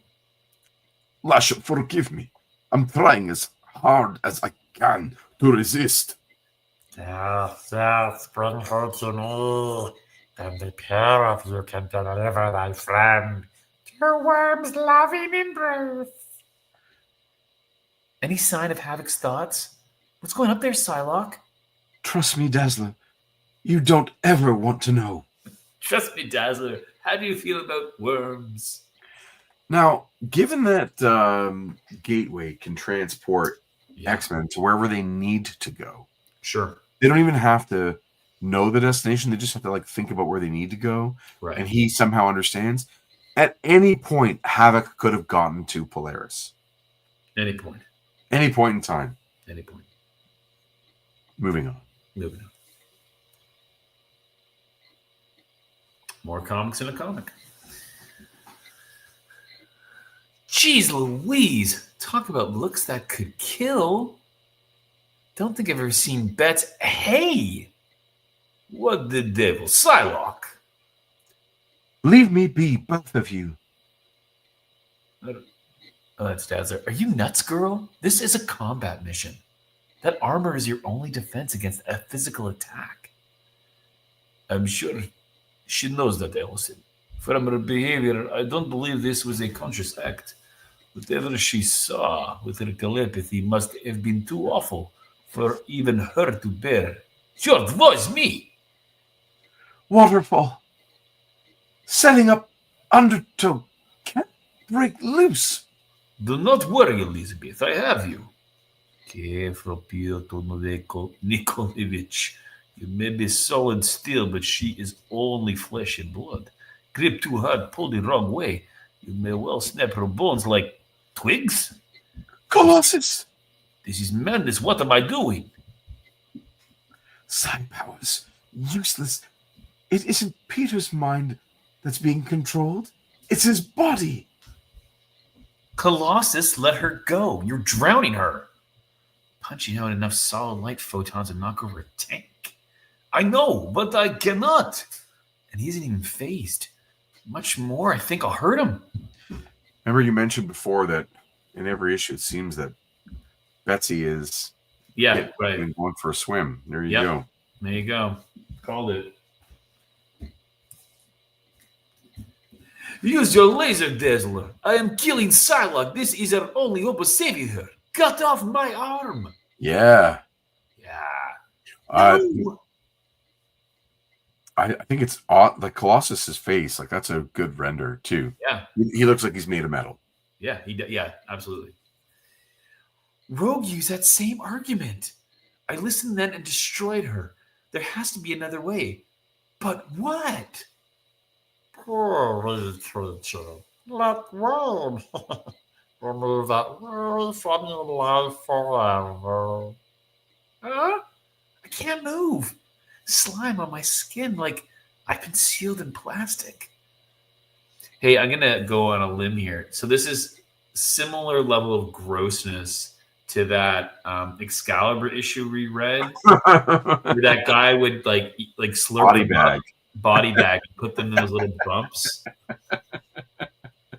Lasha, forgive me. I'm trying as hard as I can to resist. Yes, bring her to me. Then the pair of you can deliver thy friend to Worm's loving embrace. Any sign of Havoc's thoughts? What's going up there, Psylocke? Trust me, Dazzler. You don't ever want to know. Trust me, Dazzler. How do you feel about worms? Now, given that Gateway can transport Yeah. X-Men to wherever they need to go, Sure. they don't even have to know the destination. They just have to like think about where they need to go. Right. And he somehow understands. At any point, Havoc could have gotten to Polaris. Any point. Any point in time. Any point. Moving on. Moving on. More comics in a comic. Jeez Louise. Talk about looks that could kill. Don't think I've ever seen Bets. Hey! What the devil? Psylocke. Leave me be, both of you. Oh, that's Dazzler. Are you nuts, girl? This is a combat mission. That armor is your only defense against a physical attack. I'm sure she knows that, Ellison. From her behavior, I don't believe this was a conscious act. Whatever she saw with her telepathy must have been too awful for even her to bear. Sure, it was me. Waterfall. Setting up undertow. Can't break loose. Do not worry, Elizabeth. I have you. Careful, Piotr Nikolaevich. You may be solid steel, but she is only flesh and blood. Grip too hard, pull the wrong way. You may well snap her bones like twigs. Colossus. This is madness. What am I doing? Psi powers. Useless. It isn't Peter's mind that's being controlled. It's his body. Colossus, let her go. You're drowning her. Punching out enough solid light photons to knock over a tank. I know, but I cannot. And he isn't even phased. Much more, I think I'll hurt him. Remember you mentioned before that in every issue it seems that Betsy is Yeah, right. going for a swim. There you Yep. go. There you go. Called it. Use your laser, Dazzler. I am killing Psylocke. This is our only hope of saving her. Cut off my arm. Yeah. Yeah. No. I think it's odd. Like Colossus's face, like that's a good render too. Yeah. He looks like he's made of metal. Yeah, yeah, absolutely. Rogue used that same argument. I listened then and destroyed her. There has to be another way. But what? Poor creature. Let Wayne remove that worry from your life forever. Huh? I can't move. Slime on my skin like I've been sealed in plastic. Hey, I'm going to go on a limb here. So this is similar level of grossness to that Excalibur issue we read. Where that guy would like slurp body bag and put them in those little bumps.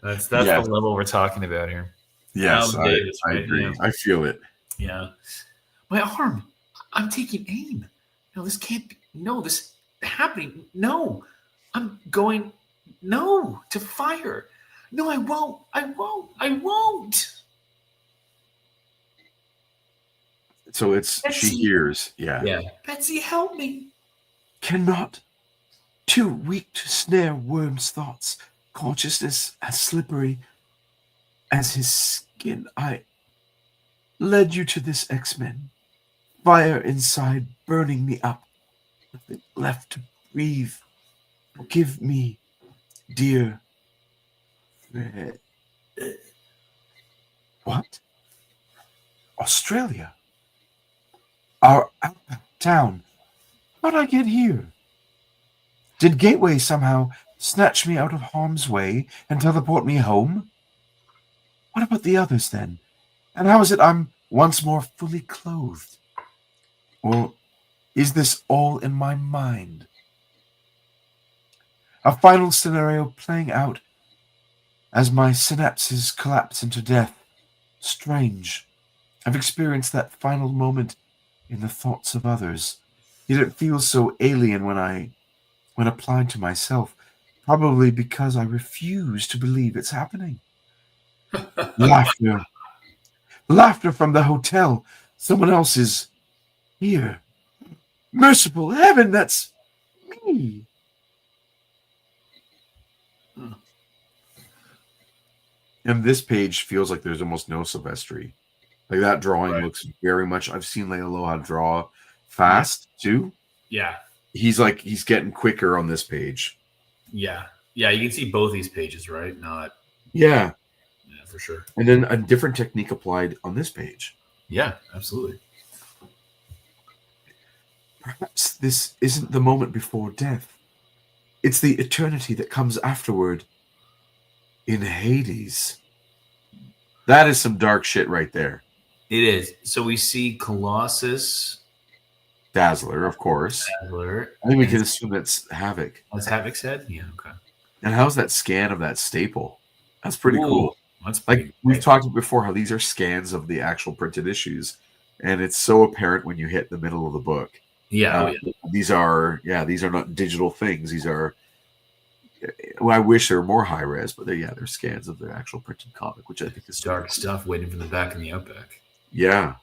That's Yes. the level we're talking about here. Yes, Alan Davis, I right? agree. Yeah. I feel it. Yeah. My arm. I'm taking aim. No, this can't be. No, this happening. No. I'm going. No, to fire. No, I won't. I won't. I won't. So it's Betsy. she hears. Yeah. Yeah. Betsy, help me. Cannot. Too weak to snare Worm's thoughts. Consciousness as slippery as his skin. I led you to this X-Men. Fire inside burning me up. nothing left to breathe. Forgive me, dear Fred. What? Australia? Our outback town? How'd I get here? Did Gateway somehow snatch me out of harm's way and teleport me home? What about the others then? And how is it I'm once more fully clothed? Or is this all in my mind? A final scenario playing out as my synapses collapse into death. Strange. I've experienced that final moment in the thoughts of others, yet it feels so alien when applied to myself, probably because I refuse to believe it's happening. Laughter. Laughter from the hotel. Someone else is here. Merciful heaven, that's me. And this page feels like there's almost no Silvestri. Like that drawing looks very much. I've seen Leialoha draw fast too. Yeah. He's getting quicker on this page. Yeah. Yeah. You can see both these pages, right? Yeah, for sure. And then a different technique applied on this page. Yeah, absolutely. Perhaps this isn't the moment before death. It's the eternity that comes afterward in Hades. That is some dark shit right there. It is. So we see Colossus. Dazzler, of course. Dazzler. I think we can assume that's Havoc. That's Havoc's head? Yeah, okay. And how's that scan of that staple? That's pretty cool. That's like we've talked before how these are scans of the actual printed issues, and it's so apparent when you hit the middle of the book. Yeah. These are not digital things. These are I wish they were more high res, but they're scans of the actual printed comic, which I think is dark stuff waiting for the back in the outback. Yeah.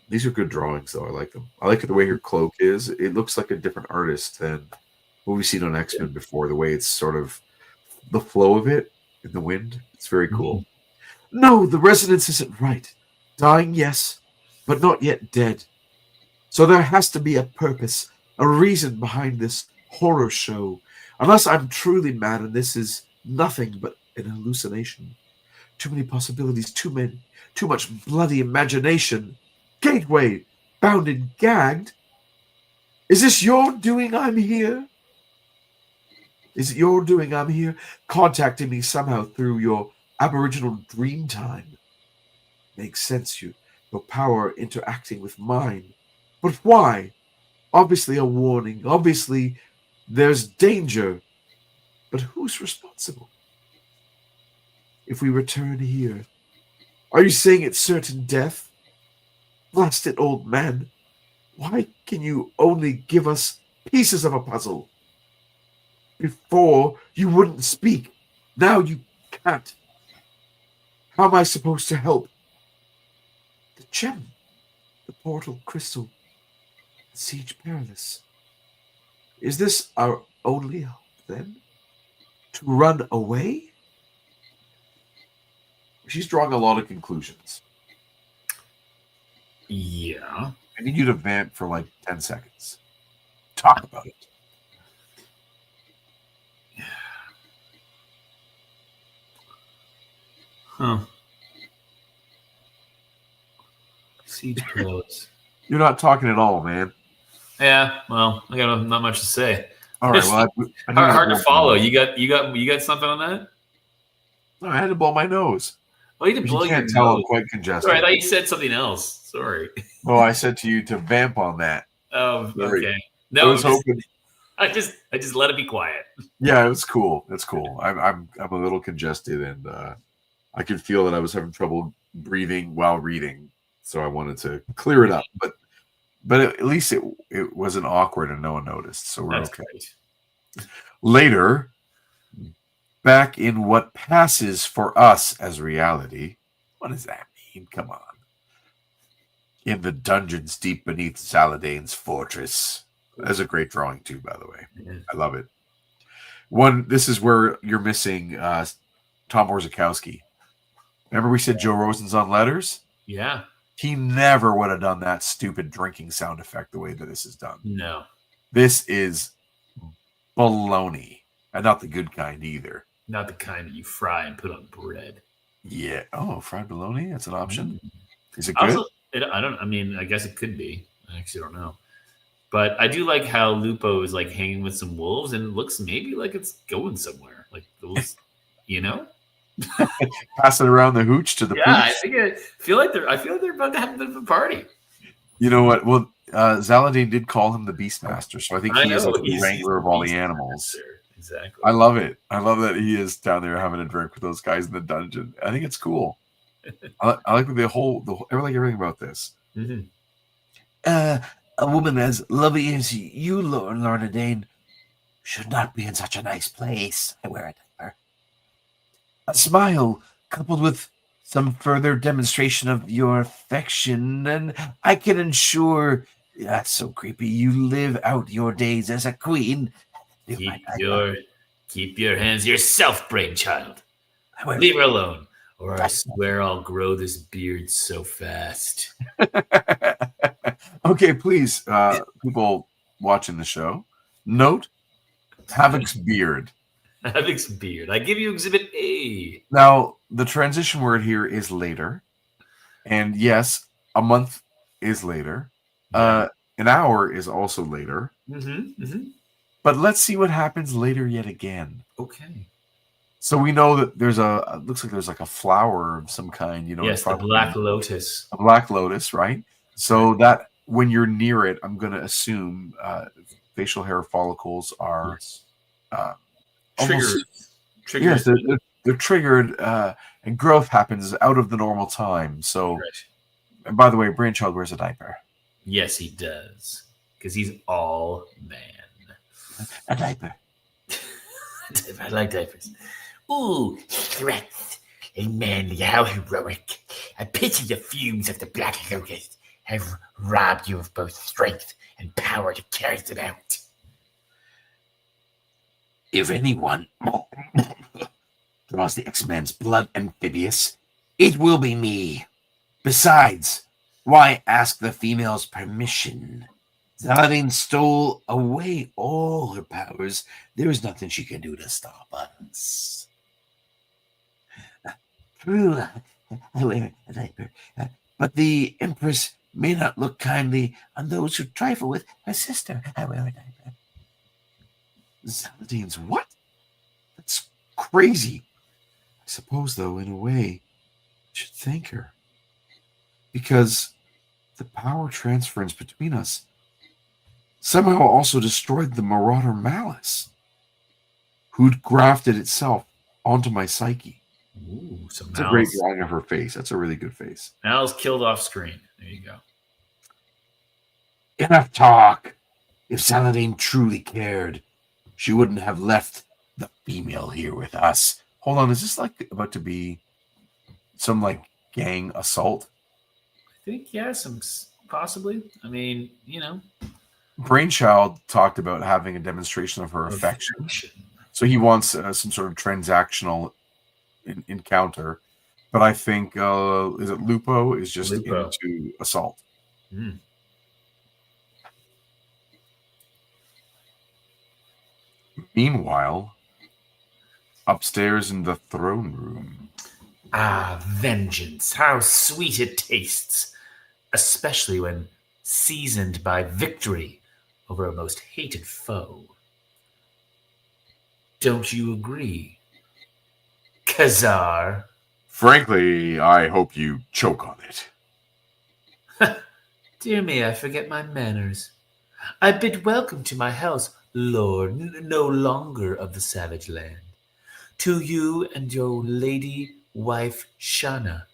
These are good drawings, though. I like them. I like the way her cloak is. It looks like a different artist than what we've seen on X-Men before. The way it's sort of the flow of it in the wind. It's very cool. Mm-hmm. No, the resonance isn't right. Dying, yes, but not yet dead. So there has to be a purpose, a reason behind this horror show. Unless I'm truly mad and this is nothing but an hallucination. Too many possibilities, too much bloody imagination. Gateway, bound and gagged. Is this your doing I'm here? Is it your doing I'm here? Contacting me somehow through your aboriginal dream time. Makes sense, your power interacting with mine. But why? Obviously a warning. Obviously there's danger. But who's responsible? If we return here, are you saying it's certain death? Blast it, old man. Why can you only give us pieces of a puzzle? Before, you wouldn't speak. Now you can't. How am I supposed to help? The gem, the portal crystal, the siege perilous. Is this our only hope, then? To run away? She's drawing a lot of conclusions. Yeah. I need you to vamp for like 10 seconds. Talk about it. Huh. Siege close. You're not talking at all, man. Yeah, well, I got not much to say. All right, well, hard to follow. You got something on that? No, I had to blow my nose. Well, you didn't blow your nose. I'm quite congested. Sorry, I thought you said something else. Sorry. Well, I said to you to vamp on that. Oh, Sorry. okay. No, I was hoping. I just let it be quiet. Yeah, it was cool. It's cool. I'm a little congested, and I could feel that I was having trouble breathing while reading, so I wanted to clear it up. But at least it wasn't awkward and no one noticed, so we're okay. Great. Later, back in what passes for us as reality. What does that mean? Come on. In the dungeons deep beneath Zaladain's fortress. That's a great drawing too, by the way. Yeah. I love it. This is where you're missing Tom Orzechowski. Remember we said Joe Rosen's on letters? Yeah. He never would have done that stupid drinking sound effect the way that this is done. No. This is baloney. And not the good kind either. Not the kind that you fry and put on bread. Yeah. Oh, fried bologna? That's an option. Is it Also, good? I guess it could be. I actually don't know. But I do like how Lupo is like hanging with some wolves and it looks maybe like it's going somewhere. Like those, you know? Passing around the hooch to the I pooch. feel like they're about to have a bit of a party. You know what? Well, Zaladin did call him the Beastmaster, so I think he is like the He's wrangler of all the animals. Exactly. I love it. I love that he is down there having a drink with those guys in the dungeon. I think it's cool. I like I like everything about this. Mm-hmm. A woman as lovely as you, Lorna Dane, should not be in such a nice place. I wear a diaper. A smile coupled with some further demonstration of your affection, and I can ensure that's so creepy. You live out your days as a queen. Keep your hands to yourself, brainchild. Leave her alone, or I swear I'll grow this beard so fast. Okay, please, people watching the show, note Havoc's beard. Havoc's beard. I give you Exhibit A. Now, the transition word here is later. And yes, a month is later. Yeah. An hour is also later. But let's see what happens later yet again. Okay. So we know that looks like there's like a flower of some kind, Yes, the black lotus. A black lotus, right? So that when you're near it, I'm going to assume facial hair follicles are triggered. Yes, they're triggered, and growth happens out of the normal time. So, and by the way, Brainchild wears a diaper. Yes, he does, because he's all man. A diaper. I like diapers. Ooh, strength. Amen. How heroic. I pity the fumes of the black locust have robbed you of both strength and power to carry them out. If anyone draws the X-Men's blood amphibious, it will be me. Besides, why ask the female's permission? Zaladin stole away all her powers. There is nothing she can do to stop us. True, I wear a diaper, but the Empress may not look kindly on those who trifle with her sister. I wear a diaper. Zaladin's what? That's crazy. I suppose, though, in a way, I should thank her. Because the power transference between us somehow also destroyed the Marauder Malice, who'd grafted itself onto my psyche. Ooh, so it's a great drawing of her face. That's a really good face. Mal's killed off screen. There you go. Enough talk. If Zaladin truly cared, she wouldn't have left the female here with us. Hold on, is this like about to be some like gang assault? I think some possibly. I mean, Brainchild talked about having a demonstration of her affection. So he wants some sort of transactional encounter. But I think, is it Lupo is just into assault. Mm. Meanwhile, upstairs in the throne room. Ah, vengeance. How sweet it tastes. Especially when seasoned by victory over a most hated foe. Don't you agree, Khazar? Frankly, I hope you choke on it. Dear me, I forget my manners. I bid welcome to my house, Lord, no longer of the savage land. To you and your lady wife, Shana,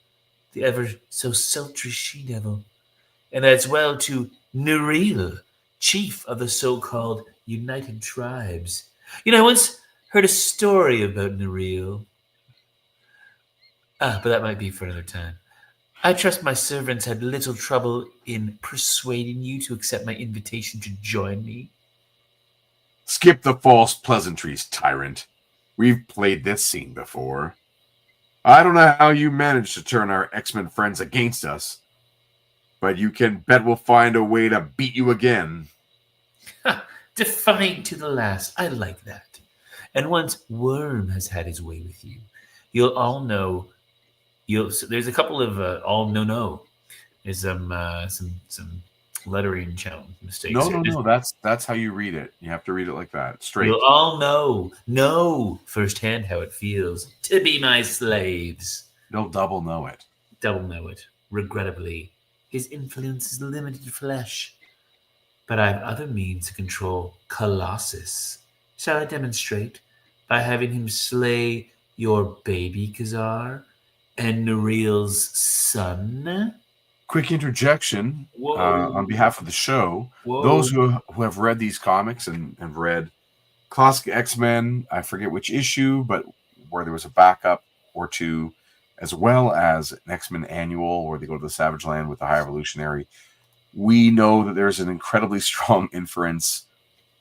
the ever so sultry she-devil, and as well to Neril, chief of the so-called United Tribes. I once heard a story about Neril. But that might be for another time. I trust my servants had little trouble in persuading you to accept my invitation to join me. Skip the false pleasantries, tyrant. We've played this scene before. I don't know how you managed to turn our X-Men friends against us, but you can bet we'll find a way to beat you again. Defiant to the last. I like that. And once Worm has had his way with you, you'll all know. So there's a couple of all no. There's some lettering mistakes. No. That's how you read it. You have to read it like that, straight. You'll all know firsthand how it feels to be my slaves. You'll double know it. Double know it. Regrettably, his influence is limited to flesh. But I have other means to control Colossus. Shall I demonstrate by having him slay your baby Khazar and Nereal's son? Quick interjection on behalf of the show. Whoa. Those who have read these comics and have read classic X-Men, I forget which issue, but where there was a backup or two, as well as an X-Men annual where they go to the Savage Land with the High Evolutionary, we know that there's an incredibly strong inference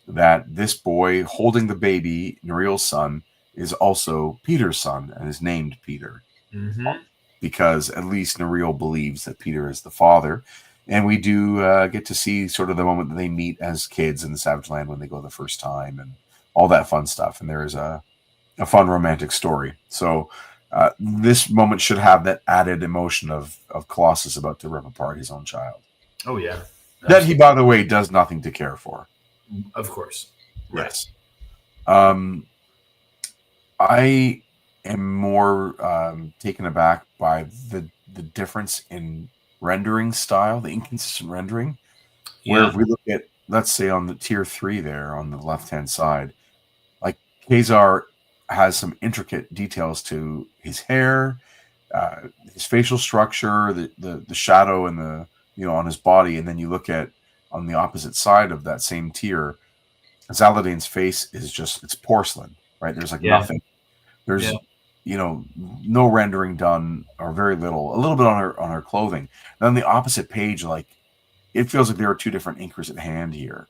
that this boy holding the baby, Nereal's son, is also Peter's son and is named Peter. Mm-hmm. Because at least Nereal believes that Peter is the father. And we do get to see sort of the moment that they meet as kids in the Savage Land when they go the first time and all that fun stuff. And there is a fun romantic story. So this moment should have that added emotion of Colossus about to rip apart his own child. Oh, yeah. Absolutely. That he, by the way, does nothing to care for. Of course. Yes. I am more taken aback by the difference in rendering style, the inconsistent rendering. Where if we look at, let's say, on the tier 3 there on the left-hand side, like Khazar has some intricate details to his hair, his facial structure, the shadow and the on his body, and then you look at on the opposite side of that same tier, Zaladain's face is just, it's porcelain, right? There's like nothing. There's no rendering done, or very little. A little bit on her clothing. And on the opposite page, like it feels like there are two different inkers at hand here.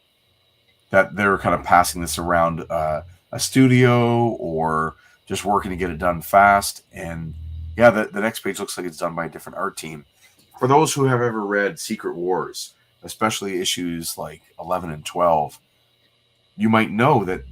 That they're kind of passing this around a studio or just working to get it done fast. And the next page looks like it's done by a different art team. For those who have ever read Secret Wars, especially issues like 11 and 12, you might know that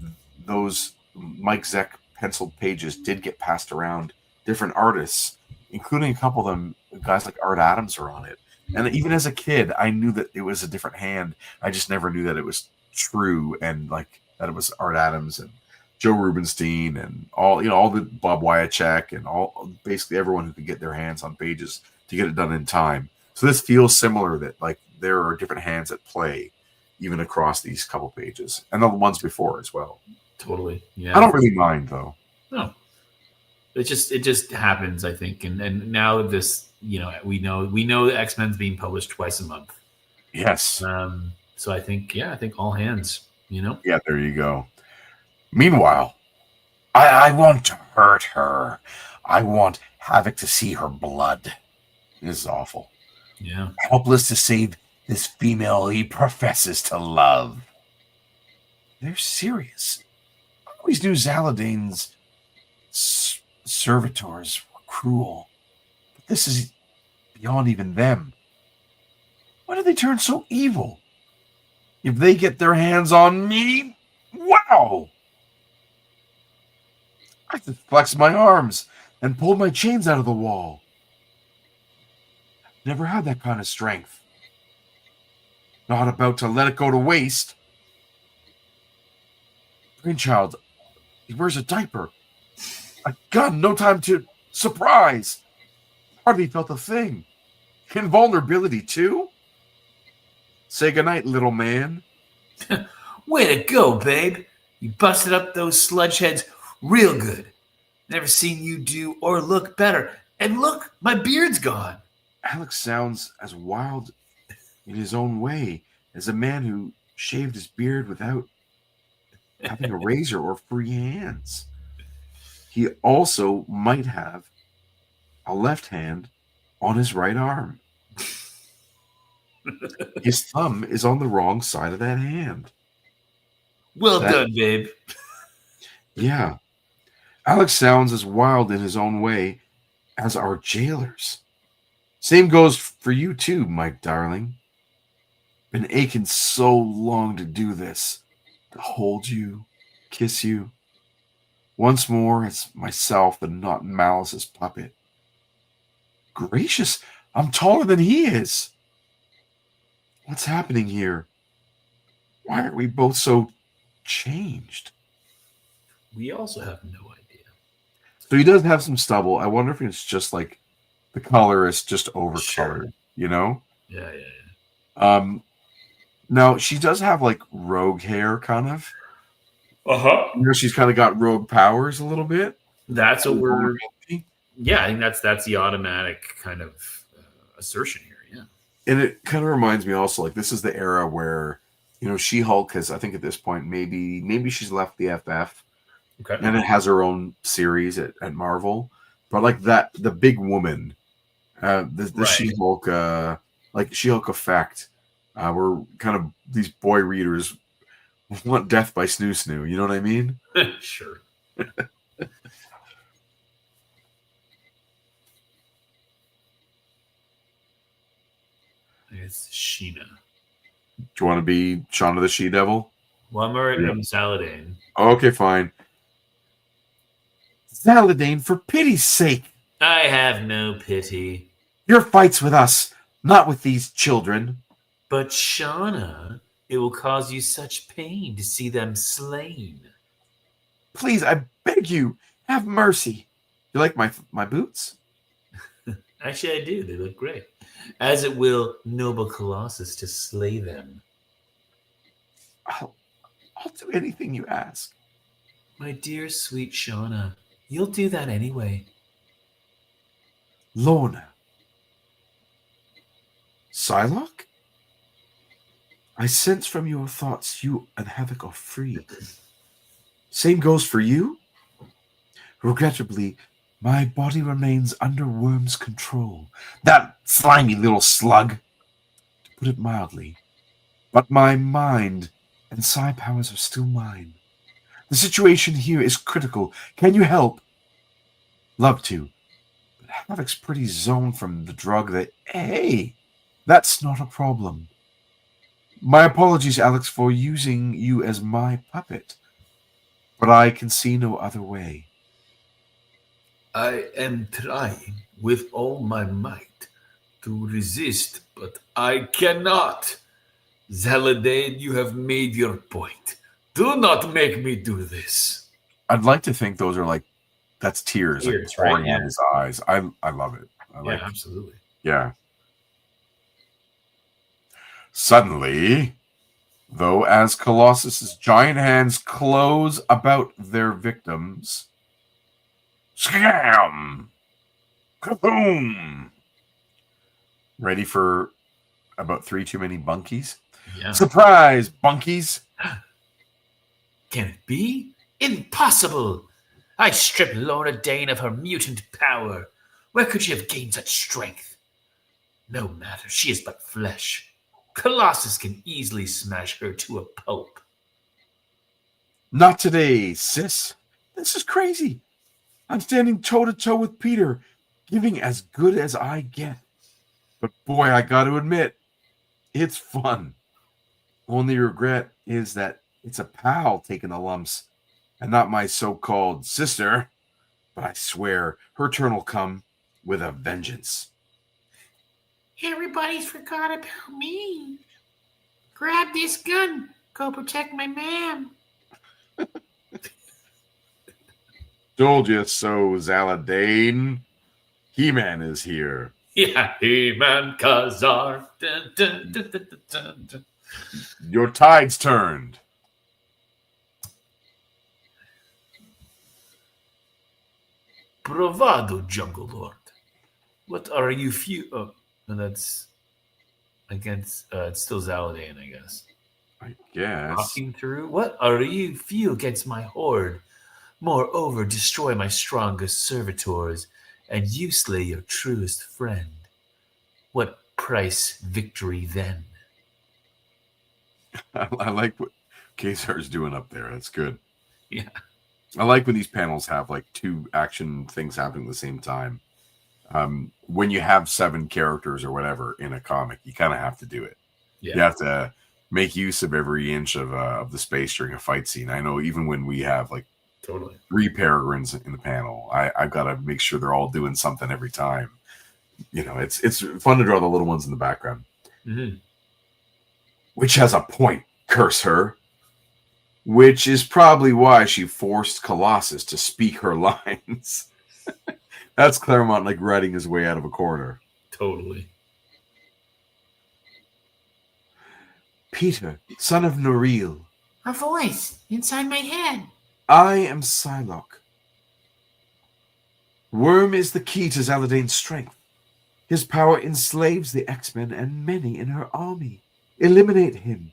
those Mike Zeck penciled pages did get passed around different artists, including a couple of them, guys like Art Adams are on it. And even as a kid, I knew that it was a different hand. I just never knew that it was true and like that it was Art Adams and Joe Rubenstein and all the Bob Wyacek and all basically everyone who could get their hands on pages to get it done in time. So this feels similar, that like there are different hands at play even across these couple pages and the ones before as well. Totally. Yeah. I don't really mind though. No. It just happens, I think. And now this, we know that X-Men's being published twice a month. Yes. So I think all hands, Yeah, there you go. Meanwhile, I want to hurt her. I want Havoc to see her blood. This is awful. Yeah. Helpless to save this female he professes to love. They're serious. I always knew Zaladain's servitors were cruel. But this is beyond even them. Why do they turn so evil? If they get their hands on me, wow! I just flexed my arms and pulled my chains out of the wall. Never had that kind of strength. Not about to let it go to waste. Brainchild, he wears a diaper. A gun, no time to surprise. Hardly felt a thing. Invulnerability, too? Say goodnight, little man. Way to go, babe. You busted up those sludge heads real good. Never seen you do or look better. And look, my beard's gone. Alex sounds as wild in his own way as a man who shaved his beard without having a razor or free hands. He also might have a left hand on his right arm. His thumb is on the wrong side of that hand. Well done, babe. Yeah. Alex sounds as wild in his own way as our jailers. Same goes for you too, my darling. Been aching so long to do this, to hold you, kiss you. Once more as myself and not Malice's puppet. Gracious, I'm taller than he is. What's happening here? Why are we both so changed? We also have no idea. So he does have some stubble. I wonder if it's just like the color is just overcolored, Sure. you know? Yeah. Now she does have like rogue hair, kind of. Uh-huh. You know, she's kind of got rogue powers a little bit. That's what we're... Yeah, I think that's the automatic kind of assertion here, yeah. And it kind of reminds me also, like, this is the era where, you know, She-Hulk has, I think at this point, maybe she's left the FF. Okay. And it has her own series at Marvel. But like that, the big woman, the Right. She-Hulk, like She-Hulk effect, where kind of these boy readers want death by snoo snoo. You know what I mean? Sure. It's Sheena. Do you want to be Shauna the She-Devil? Well, I'm already Yeah. I'm Saladin. Okay, fine. Saladin, for pity's sake, I have no pity. your fight's with us, not with these children. But Shauna, it will cause you such pain to see them slain. Please, I beg you, have mercy. You like my boots? Actually, I do. They look great. As it will noble Colossus to slay them. I'll do anything you ask. My dear sweet Shauna, you'll do that anyway. Lorna. Psylocke? I sense from your thoughts you and Havoc are free. Same goes for you? Regrettably, my body remains under Worm's control. That slimy little slug, to put it mildly. But my mind and psi powers are still mine. The situation here is critical. Can you help? Love to. But Havoc's pretty zoned from the drug that... Hey, that's not a problem. My apologies, Alex, for using you as my puppet. But I can see no other way. I am trying with all my might to resist, but I cannot. Saladin, you have made your point. Do not make me do this. I'd like to think those are like, that's tears, Tears, like pouring right, out yeah. his eyes. I love it. I like Yeah, absolutely. Yeah. Suddenly, though, as Colossus's giant hands close about their victims, scam! Kaboom! Ready for about 3 too many bunkies? Yeah. Surprise, bunkies! Can it be? Impossible! I stripped Lorna Dane of her mutant power. Where could she have gained such strength? No matter, she is but flesh. Colossus can easily smash her to a pulp. Not today, sis. This is crazy. I'm standing toe-to-toe with Peter, giving as good as I get. But boy, I got to admit, it's fun. Only regret is that it's a pal taking the lumps, and not my so-called sister. But I swear, her turn will come with a vengeance. Everybody's forgot about me. Grab this gun. Go protect my ma'am. Told you so, Zaladane. He-Man is here. Yeah, He-Man Kazar. Dun, dun, dun, dun, dun, dun, dun. Your tide's turned. Bravado, Jungle Lord. What are you Oh, and that's against, it's still Zaladane, I guess. I guess. Walking through? What are you few against my horde? Moreover, destroy my strongest servitors, and you slay your truest friend. What price victory then? I like what Kazar's doing up there. That's good. Yeah. I like when these panels have like 2 action things happening at the same time. When you have 7 characters or whatever in a comic, you kind of have to do it. Yeah. You have to make use of every inch of the space during a fight scene. I know even when we have like Totally. 3 Peregrines in the panel, I've got to make sure they're all doing something every time. You know, it's fun to draw the little ones in the background. Mm-hmm. Which has a point, curse her. Which is probably why she forced Colossus to speak her lines. That's Claremont like writing his way out of a corner. Totally. Peter, son of Noril. A voice inside my head. I am Psylocke. Worm is the key to Zaladain's strength. His power enslaves the X-Men and many in her army. Eliminate him.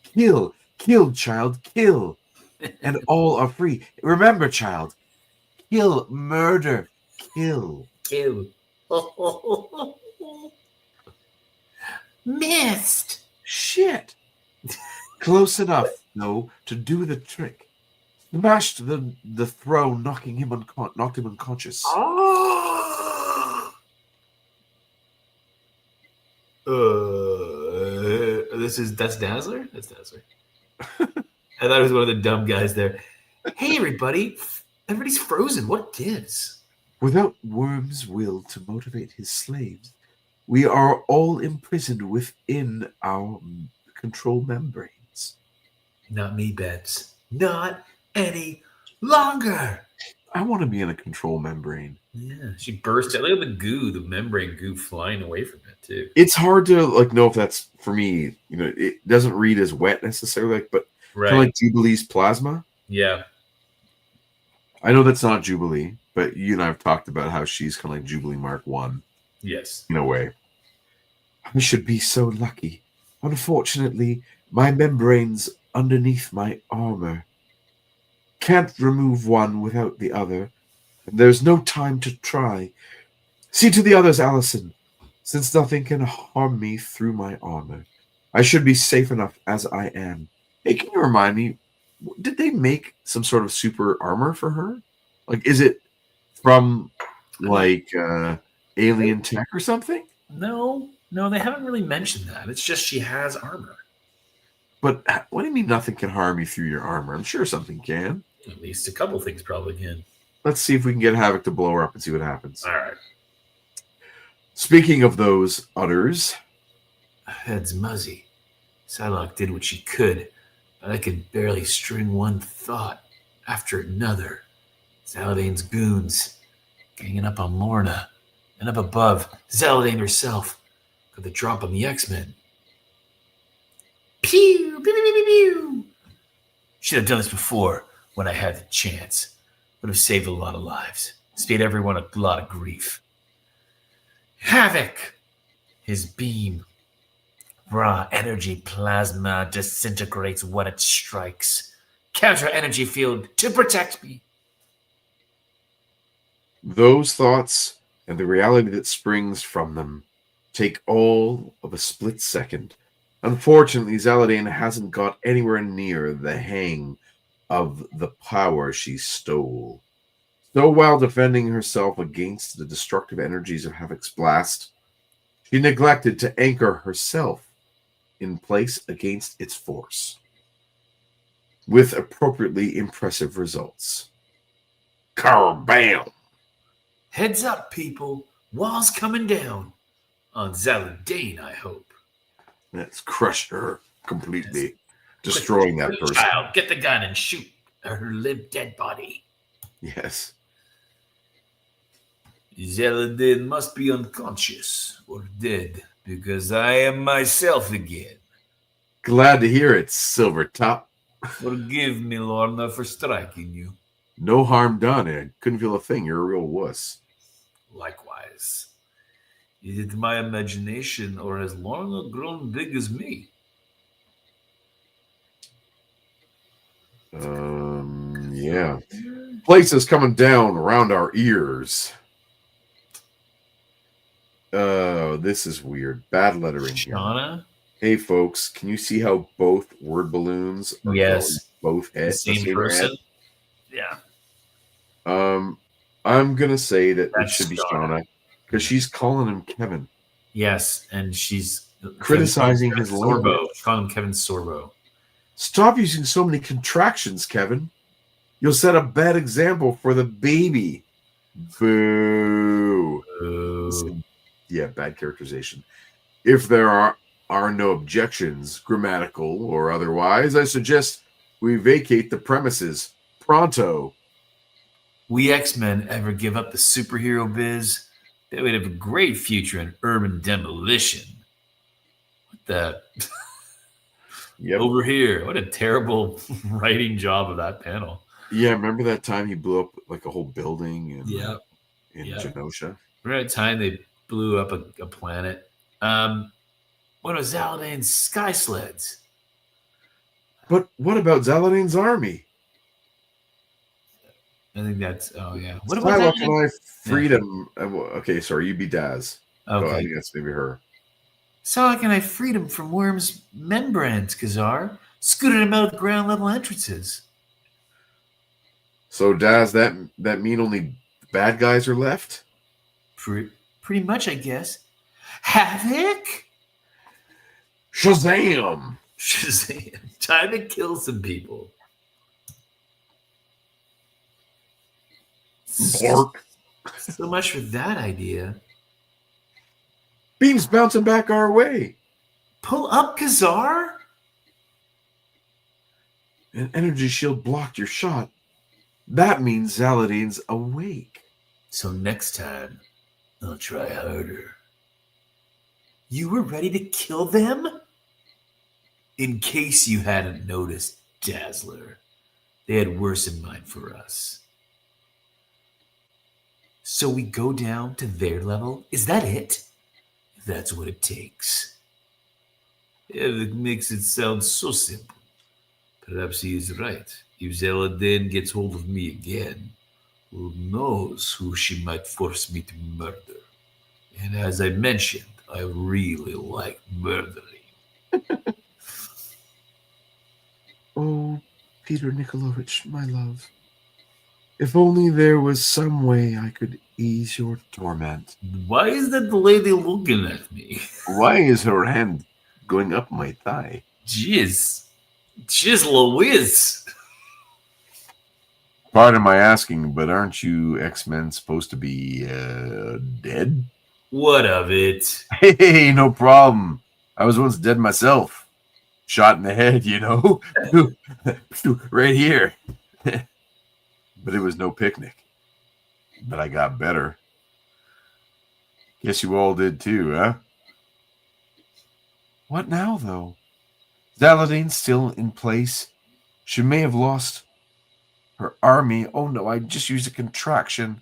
Kill, child, kill. And all are free. Remember, child. Kill, murder, kill. Kill. Missed. Shit. Close enough, though, to do the trick. Smashed the throne, knocked him unconscious. That's Dazzler? That's Dazzler. I thought it was one of the dumb guys there. Hey, everybody. Everybody's frozen. What gives? Without Worm's will to motivate his slaves, we are all imprisoned within our control membranes. Not me, Bets. Not any longer. I want to be in a control membrane. Yeah, she burst out. Look at the membrane goo flying away from it, too. It's hard to like know if that's for me. You know, it doesn't read as wet necessarily, but Right. kind of like Jubilee's plasma. Yeah. I know that's not Jubilee, but you and I have talked about how she's kind of like Jubilee Mark 1 Yes. in a way. I should be so lucky. Unfortunately, my membranes underneath my armor can't remove one without the other, and there's no time to try. See to the others, Allison, since nothing can harm me through my armor. I should be safe enough as I am. Hey, can you remind me, did they make some sort of super armor for her? Like, is it from like alien tech or something? No, they haven't really mentioned that. It's just she has armor. But what do you mean nothing can harm you through your armor? I'm sure something can. At least a couple things probably can. Let's see if we can get Havoc to blow her up and see what happens. All right. Speaking of those udders, Head's muzzy. Psylocke did what she could, but I could barely string one thought after another. Zaladain's goons ganging up on Lorna, and up above, Zaladain herself got the drop on the X-Men. Pew! Pew, pew, pew, pew, pew. Should have done this before when I had the chance. Would have saved a lot of lives. Spared everyone a lot of grief. Havoc! His beam. Raw energy plasma disintegrates when it strikes. Counter energy field to protect me. those thoughts and the reality that springs from them take all of a split second. Unfortunately, Zaladain hasn't got anywhere near the hang of the power she stole. So while defending herself against the destructive energies of Havoc's blast, she neglected to anchor herself in place against its force, with appropriately impressive results. Kabam! Heads up, people. Wall's coming down. On Zaladain, I hope. That's crushed her completely, destroying that person. Child, get the gun and shoot her limp dead body. Yes. Zaladain must be unconscious or dead, because I am myself again. Glad to hear it, Silvertop. Forgive me, Lorna, for striking you. No harm done. I couldn't feel a thing. You're a real wuss. Likewise. Is it my imagination, or has Lorna grown big as me? Yeah. Places coming down around our ears. This is weird. Bad lettering here. Shauna? Hey, folks, can you see how both word balloons are Yes. going both The heads? same person? Yeah. I'm gonna say that it That's should be Shauna. Shauna because she's calling him Kevin. Yes, and she's Criticizing Kevin his Sorbo. language. She's calling him Kevin Sorbo. Stop using so many contractions, Kevin. You'll set a bad example for the baby. Boo. Yeah, bad characterization. If there are no objections, grammatical or otherwise, I suggest we vacate the premises pronto. We X-Men ever give up the superhero biz, they would have a great future in urban demolition. What the? Yep. Over here. What a terrible writing job of that panel. Yeah, remember that time he blew up like a whole building in Yeah. Genosha? Remember that time they blew up a planet? What was Zaldane's sky sleds? But what about Zaladane's army? I think that's What about Psylocke Zaldane? and I freedom. Okay, sorry, you be Daz. Okay. I think that's maybe her. Psylocke and I freed him from Worm's membranes, Kazar. Scooted him out of ground level entrances. So Daz, that mean only bad guys are left? Pretty much, I guess. Havoc? Shazam! Shazam. Time to kill some people. Bark. So much for that idea. Beam's bouncing back our way. Pull up, Kazar? An energy shield blocked your shot. That means Zaladane's awake. So next time, I'll try harder. You were ready to kill them? In case you hadn't noticed, Dazzler, they had worse in mind for us. So we go down to their level? Is that it? If that's what it takes. It makes it sound so simple. Perhaps he is right. If Zeladin gets hold of me again, who knows who she might force me to murder. And as I mentioned, I really like murdering. Oh, Peter Nikolovich, my love. If only there was some way I could ease your torment. Why is that lady looking at me? Why is her hand going up my thigh? Jeez Louise. Pardon my asking, but aren't you X-Men supposed to be dead? What of it? Hey, no problem. I was once dead myself. Shot in the head, you know. Right here. But it was no picnic. But I got better. Guess you all did too, huh? What now, though? Zaladane's still in place. She may have lost her army. Oh no, I just used a contraction.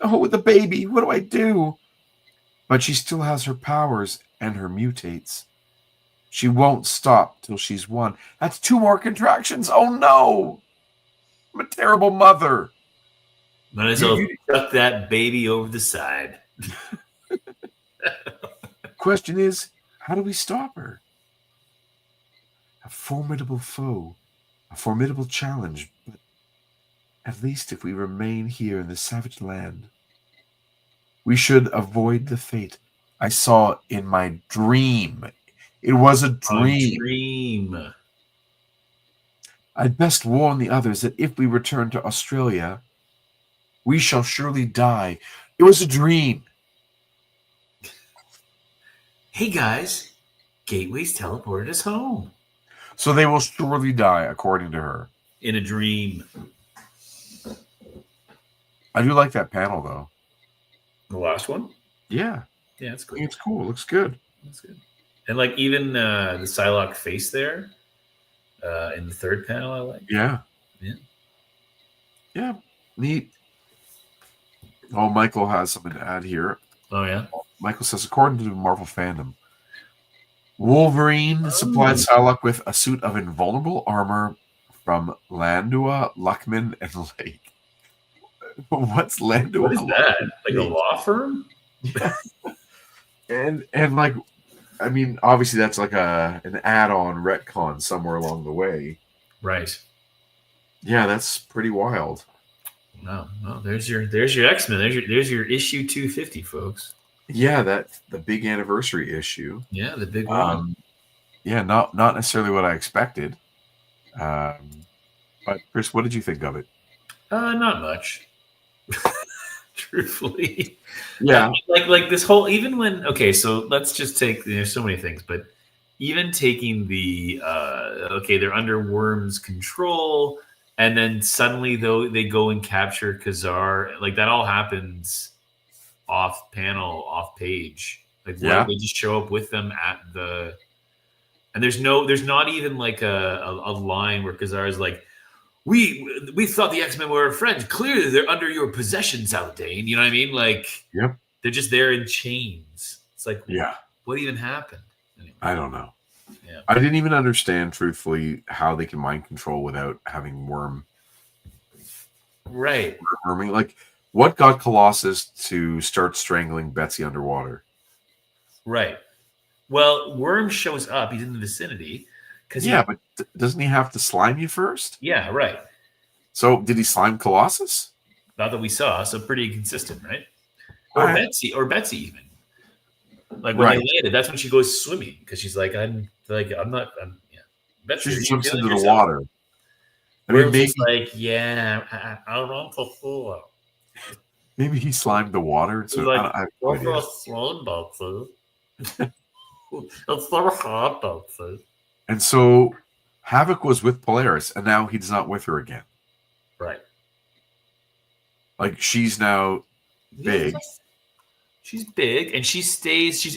Oh, with the baby, what do I do? But she still has her powers and her mutates. She won't stop till she's won. That's 2 more contractions. Oh no! I'm a terrible mother. Might as well chuck that baby over the side. Question is, how do we stop her? A formidable foe, a formidable challenge, but at least if we remain here in the savage land, we should avoid the fate I saw in my dream. It was a dream. I'd best warn the others that if we return to Australia, we shall surely die. It was a dream. Hey guys, Gateway's teleported us home. So they will surely die, according to her. In a dream. I do like that panel, though. The last one? Yeah. Yeah, it's I cool. think it's cool. It looks good. That's good. And like even the Psylocke face there in the third panel, I like. Yeah. Yeah. Yeah. Neat. Oh, Michael has something to add here. Oh, yeah? Michael says, according to the Marvel fandom, Wolverine supplied Psylocke with a suit of invulnerable armor from Landua, Luckman, and Lake. What's Landua? What is that? Like a law firm? and like, I mean, obviously that's like an add-on retcon somewhere along the way. Right. Yeah, that's pretty wild. No, there's your X-Men. There's your issue 250, folks. Yeah, that's the big anniversary issue. Yeah, the big one. Yeah, not necessarily what I expected. But Chris, what did you think of it? Not much, truthfully. Yeah, Like this whole, even when, okay, so let's just take, there's so many things, but even taking the okay, they're under Worm's control, and then suddenly though they go and capture Kazar, like that all happens off panel, off page. Like Yeah. they just show up with them at the, and there's not even like a line where Kazar is like, we thought the X-Men were our friends. Clearly, they're under your possession, Zaldane. You know what I mean? Like, Yep. they're just there in chains. It's like, Yeah. what even happened? Anyway, I don't know. yeah. I didn't even understand, truthfully, how they can mind control without having Worm. Right. Worming. Like, what got Colossus to start strangling Betsy underwater? Right. Well, Worm shows up. He's in the vicinity. Yeah, but doesn't he have to slime you first? Yeah, right. So did he slime Colossus? Not that we saw, so pretty consistent, right? Or Betsy even. Like when they landed, that's when she goes swimming because she's like, yeah. Betsy, She jumps into yourself? the water. I mean, maybe like, yeah, I don't know. Maybe he slimed the water. So like, I have no idea. It's never hard, Betsy. And so Havoc was with Polaris, and now he's not with her again. Right. Like, she's now big. Yeah, she's big, and she's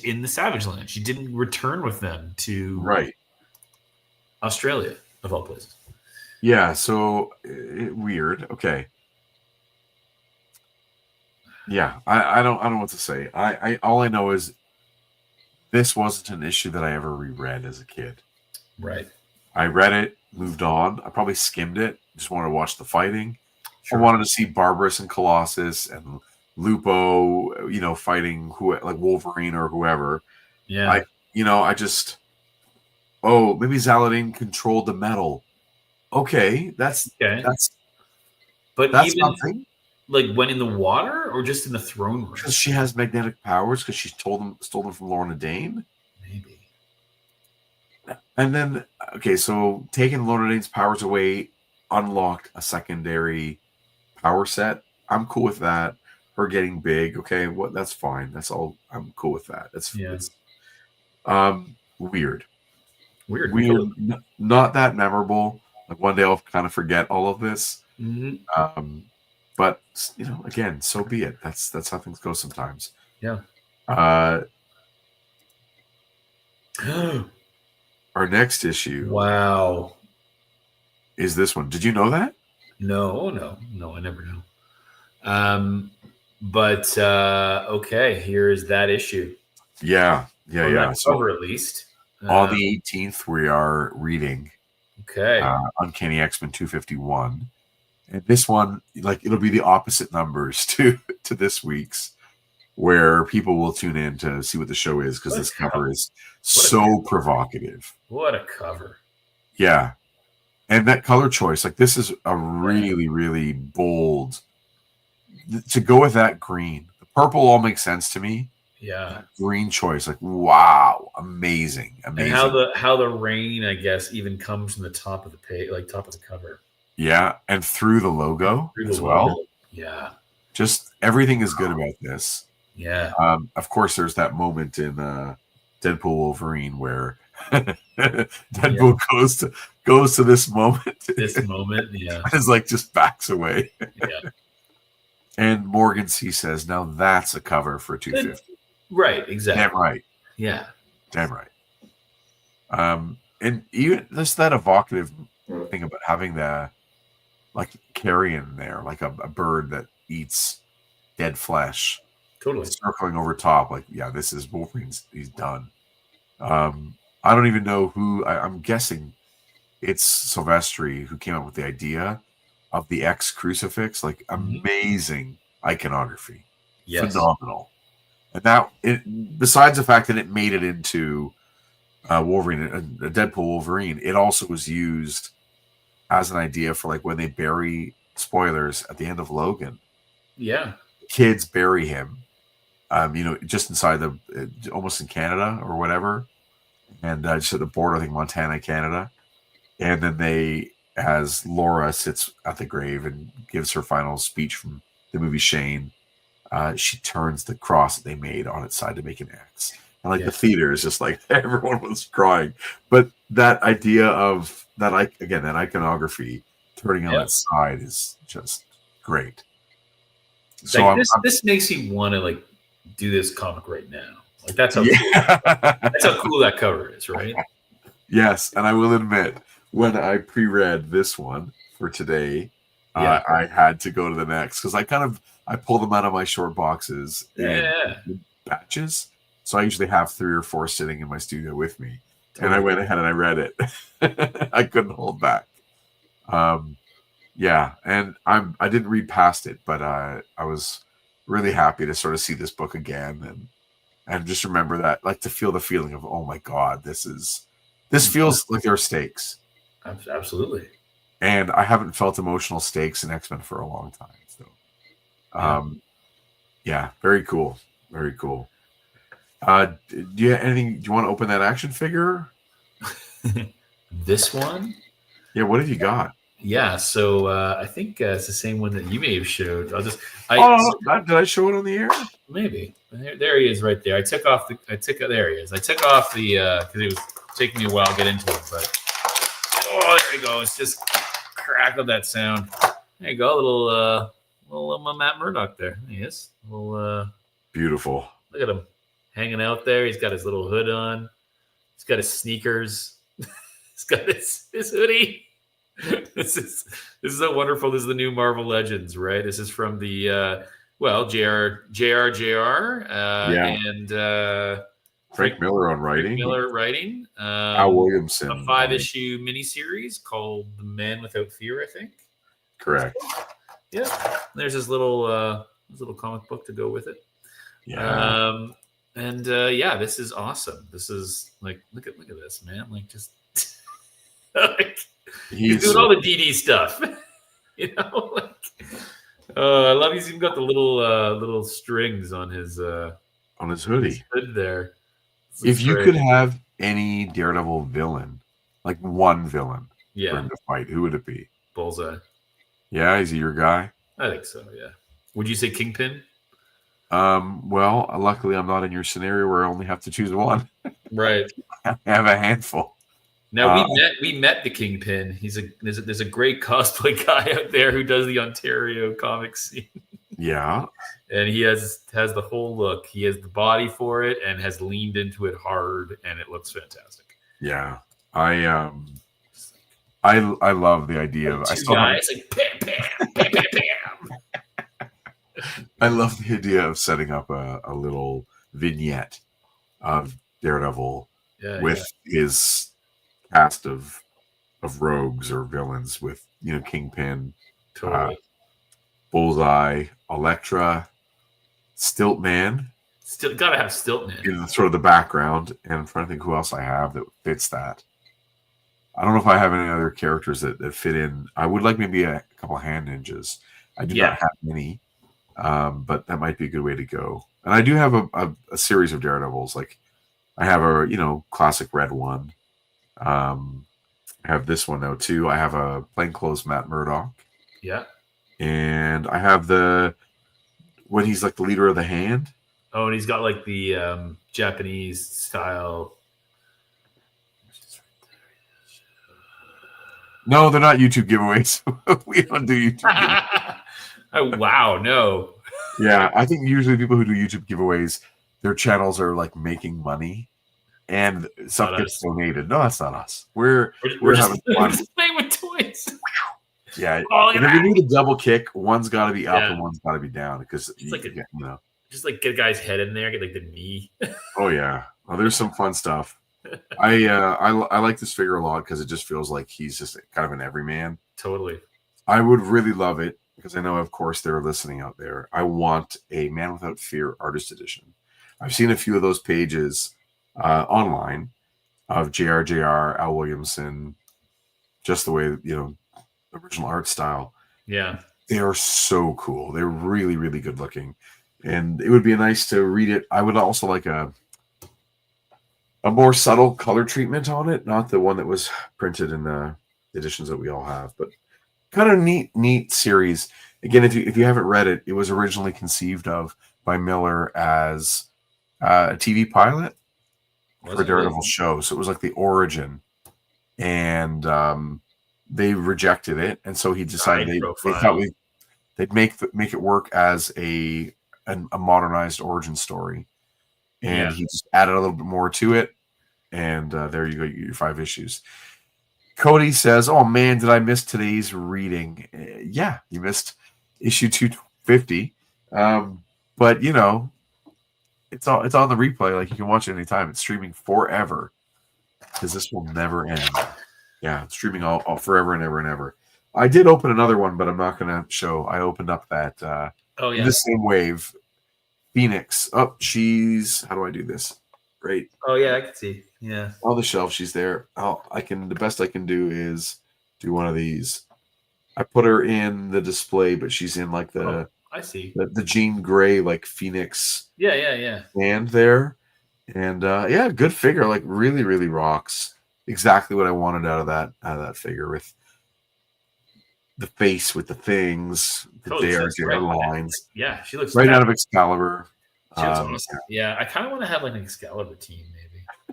in the Savage Land. She didn't return with them to Australia, of all places. Yeah, so weird. Okay. Yeah, I don't know what to say. I all I know is this wasn't an issue that I ever reread as a kid. Right. I read it, moved on. I probably skimmed it. Just wanted to watch the fighting. Sure. I wanted to see Barbarous and Colossus and Lupo, fighting like Wolverine or whoever. Yeah. I just, maybe Zaladin controlled the metal. Okay, that's but that's even nothing. Like when in the water or just in the throne room? Because she has magnetic powers because she stole them from Lorna Dane. Maybe. And then, okay, so taking Lorna Dane's powers away unlocked a secondary power set. I'm cool with that. Her getting big, okay, that's fine. That's all. I'm cool with that. It's weird. Not that memorable. Like one day I'll kind of forget all of this. Mm-hmm. But again, so be it. That's how things go sometimes. Yeah. Our next issue. Wow. Is this one? Did you know that? No, I never know. But okay, here is that issue. Yeah. So cover at least. On the 18th, we are reading. Okay. Uncanny X-Men 251. And this one, like, it'll be the opposite numbers to this week's, where people will tune in to see what the show is because this cover is so provocative. What a cover. Yeah. And that color choice, like, this is a really, really bold. To go with that green. The purple all makes sense to me. Yeah. That green choice, like, wow, amazing. And how the rain, I guess, even comes from the top of the page, like top of the cover. Yeah, and through the logo as well. Yeah. Just everything is good about this. Yeah. Of course, there's that moment in Deadpool Wolverine where Deadpool goes to this moment. This moment, yeah. It's like just backs away. Yeah. And Morgan C says, "Now that's a cover for 250." Right. Exactly. Damn right. Yeah. Damn right. And even just that evocative thing about having the like carrion there, like a bird that eats dead flesh. Totally. Circling over top, like, yeah, this is Wolverine's. He's done. I don't even know who. I'm guessing it's Silvestri who came up with the idea of the X crucifix. Like, amazing iconography. Yes. Phenomenal. And that, besides the fact that it made it into Wolverine, a Deadpool Wolverine, it also was used as an idea for like when they bury, spoilers, at the end of Logan. Yeah. Kids bury him. just inside almost in Canada or whatever, and just at the border, I think Montana, Canada, and then as Laura sits at the grave and gives her final speech from the movie Shane, she turns the cross that they made on its side to make an X. And the theater is just like everyone was crying. But that idea of that iconography turning on its side is just great. So this makes you want to do this comic right now. That's how cool that cover is, right? Yes, and I will admit, when I pre-read this one for today, I had to go to the next because I pull them out of my short boxes in batches. So I usually have 3 or 4 sitting in my studio with me. Totally. And I went ahead and I read it. I couldn't hold back. And I didn't read past it, but I was really happy to sort of see this book again and just remember that, to feel the feeling of, oh my God, this feels like there are stakes. Absolutely. And I haven't felt emotional stakes in X-Men for a long time. So, very cool. Very cool. Do you want to open that action figure? This one? Yeah. What have you got? Yeah. So I think it's the same one that you may have showed. Did I show it on the air? Maybe. There he is right there. There he is. I took off the, because it was taking me a while to get into it, but there you go. It's just crackled that sound. There you go. Little Matt Murdock there. There he is. Beautiful. Look at him hanging out there. He's got his little hood on. He's got his sneakers. He's got his hoodie. This is so wonderful. This is the new Marvel Legends, right? This is from the JR, and Frank Miller on writing. Al Williamson. A 5-issue miniseries called The Man Without Fear, I think. Correct. Yeah. There's his little comic book to go with it. Yeah. This is awesome. This is look at this, man. He's doing all the DD stuff. I love he's even got the little strings on his hoodie. Hood there. If you could have any Daredevil villain, one villain, for him to fight, who would it be? Bullseye. Yeah, is he your guy? I think so. Yeah. Would you say Kingpin? Well, luckily I'm not in your scenario where I only have to choose one. Right. I have a handful. Now we met the Kingpin. There's a great cosplay guy out there who does the Ontario comic scene. Yeah. And he has the whole look. He has the body for it and has leaned into it hard, and it looks fantastic. Yeah. I love the idea of I love the idea of setting up a little vignette of Daredevil with his cast of rogues or villains with Kingpin, totally. Bullseye, Elektra, Stiltman. Still gotta have Stiltman in sort of the background, and I'm trying to think who else I have that fits that. I don't know if I have any other characters that fit in. I would like maybe a couple hand ninjas. I do not have many, but that might be a good way to go. And I do have a series of Daredevils. I have a classic red one. I have this one though too. I have a plainclothes Matt Murdock. Yeah. And I have when he's the leader of the hand. Oh, and he's got the Japanese style. No, they're not YouTube giveaways. We don't do YouTube giveaways. Oh, wow, no. Yeah, I think usually people who do YouTube giveaways, their channels are making money. And stuff gets donated. No, that's not us. We're having fun. Just playing with toys. Yeah. And if you do the double kick, one's got to be up and one's got to be down because just get a guy's head in there, get the knee. Oh yeah. Well, there's some fun stuff. I like this figure a lot because it just feels like he's just kind of an everyman. Totally. I would really love it because I know, of course, they're listening out there. I want a Man Without Fear artist edition. I've seen a few of those pages online of JR, Al Williamson, just the way, original art style. Yeah. They are so cool. They're really, really good looking. And it would be nice to read it. I would also like a more subtle color treatment on it, not the one that was printed in the editions that we all have, but kind of neat series. Again, if you haven't read it, it was originally conceived of by Miller as a TV pilot for a Daredevil show. So it was like the origin, and they rejected it, and so he decided they thought they'd make it work as a modernized origin story, and he just added a little bit more to it, and there you go, you get your 5 issues. Cody says, "Oh man, did I miss today's reading?" Yeah, you missed issue 250, but you know, it's on the replay. Like, you can watch it anytime. It's streaming forever because this will never end. Yeah, it's streaming all forever and ever and ever. I did open another one, but I'm not going to show. I opened up that the same wave Phoenix. Oh, she's, how do I do this? Great. Oh yeah, I can see. Yeah. On the shelf, she's there. The best I can do is do one of these. I put her in the display, but she's in like the I see. The Jean Grey like Phoenix. Yeah. And there. And good figure. Like really, really rocks. Exactly what I wanted out of that figure, with the face with the things, the Daredevil lines. Yeah, she looks right out of Excalibur. She looks awesome. Yeah, I kind of want to have like an Excalibur team,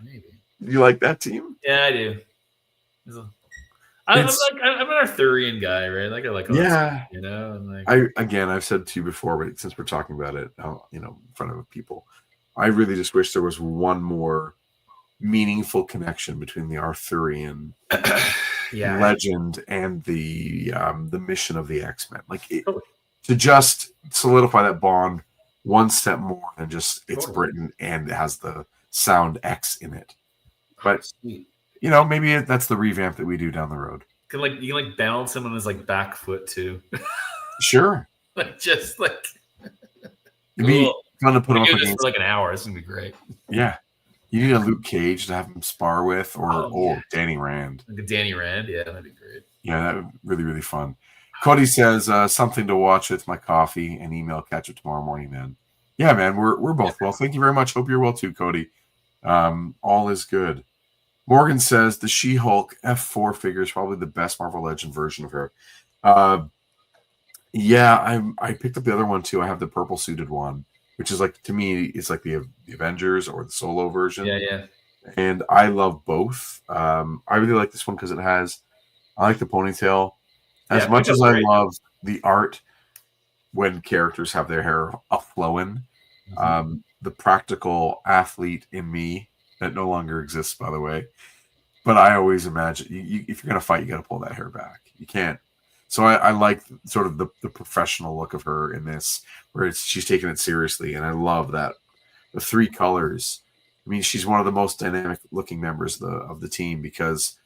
maybe. You like that team? Yeah, I do. I'm an Arthurian guy, right? Like I like, you know. And like, I've said to you before, but since we're talking about it, in front of people, I really just wish there was one more meaningful connection between the Arthurian legend and the mission of the X-Men. Like to just solidify that bond one step more than just it's Britain and it has the sound X in it. But maybe that's the revamp that we do down the road. You can balance him on his like back foot too. Sure. It'd be fun to put him up against for like an hour. This is gonna be great. Yeah. You need a Luke Cage to have him spar with, or Danny Rand. Like a Danny Rand, yeah, that'd be great. Yeah, that would be really, really fun. Cody says something to watch with my coffee and email. Catch it tomorrow morning, man. Yeah, man, we're both well. Thank you very much. Hope you're well too, Cody. All is good. Morgan says the She-Hulk F4 figure is probably the best Marvel Legend version of her. I picked up the other one too. I have the purple suited one, which is like, to me, it's like the Avengers or the solo version. Yeah. And I love both. I really like this one because I like the ponytail. As much as I love the art when characters have their hair flowing, the practical athlete in me that no longer exists, by the way. But I always imagine if you're going to fight, you got to pull that hair back. You can't. So I like sort of the professional look of her in this, where she's taking it seriously, and I love that the 3 colors. I mean, she's one of the most dynamic looking members of the team because,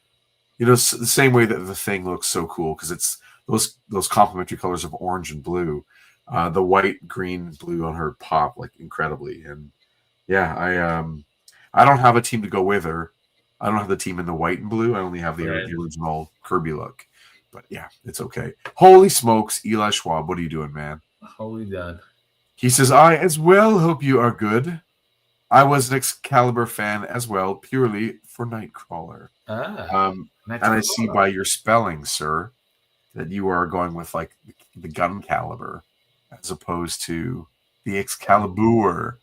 it's the same way that the Thing looks so cool because it's those complementary colors of orange and blue. The white, green, blue on her pop like incredibly, and I don't have a team to go with her. I don't have the team in the white and blue. I only have the original Kirby look. But yeah, it's okay. Holy smokes, Eli Schwab, what are you doing, man? Holy God. He says, I as well hope you are good. I was an Excalibur fan as well, purely for Nightcrawler. And I see by your spelling, sir, that you are going with like the gun caliber as opposed to the Excalibur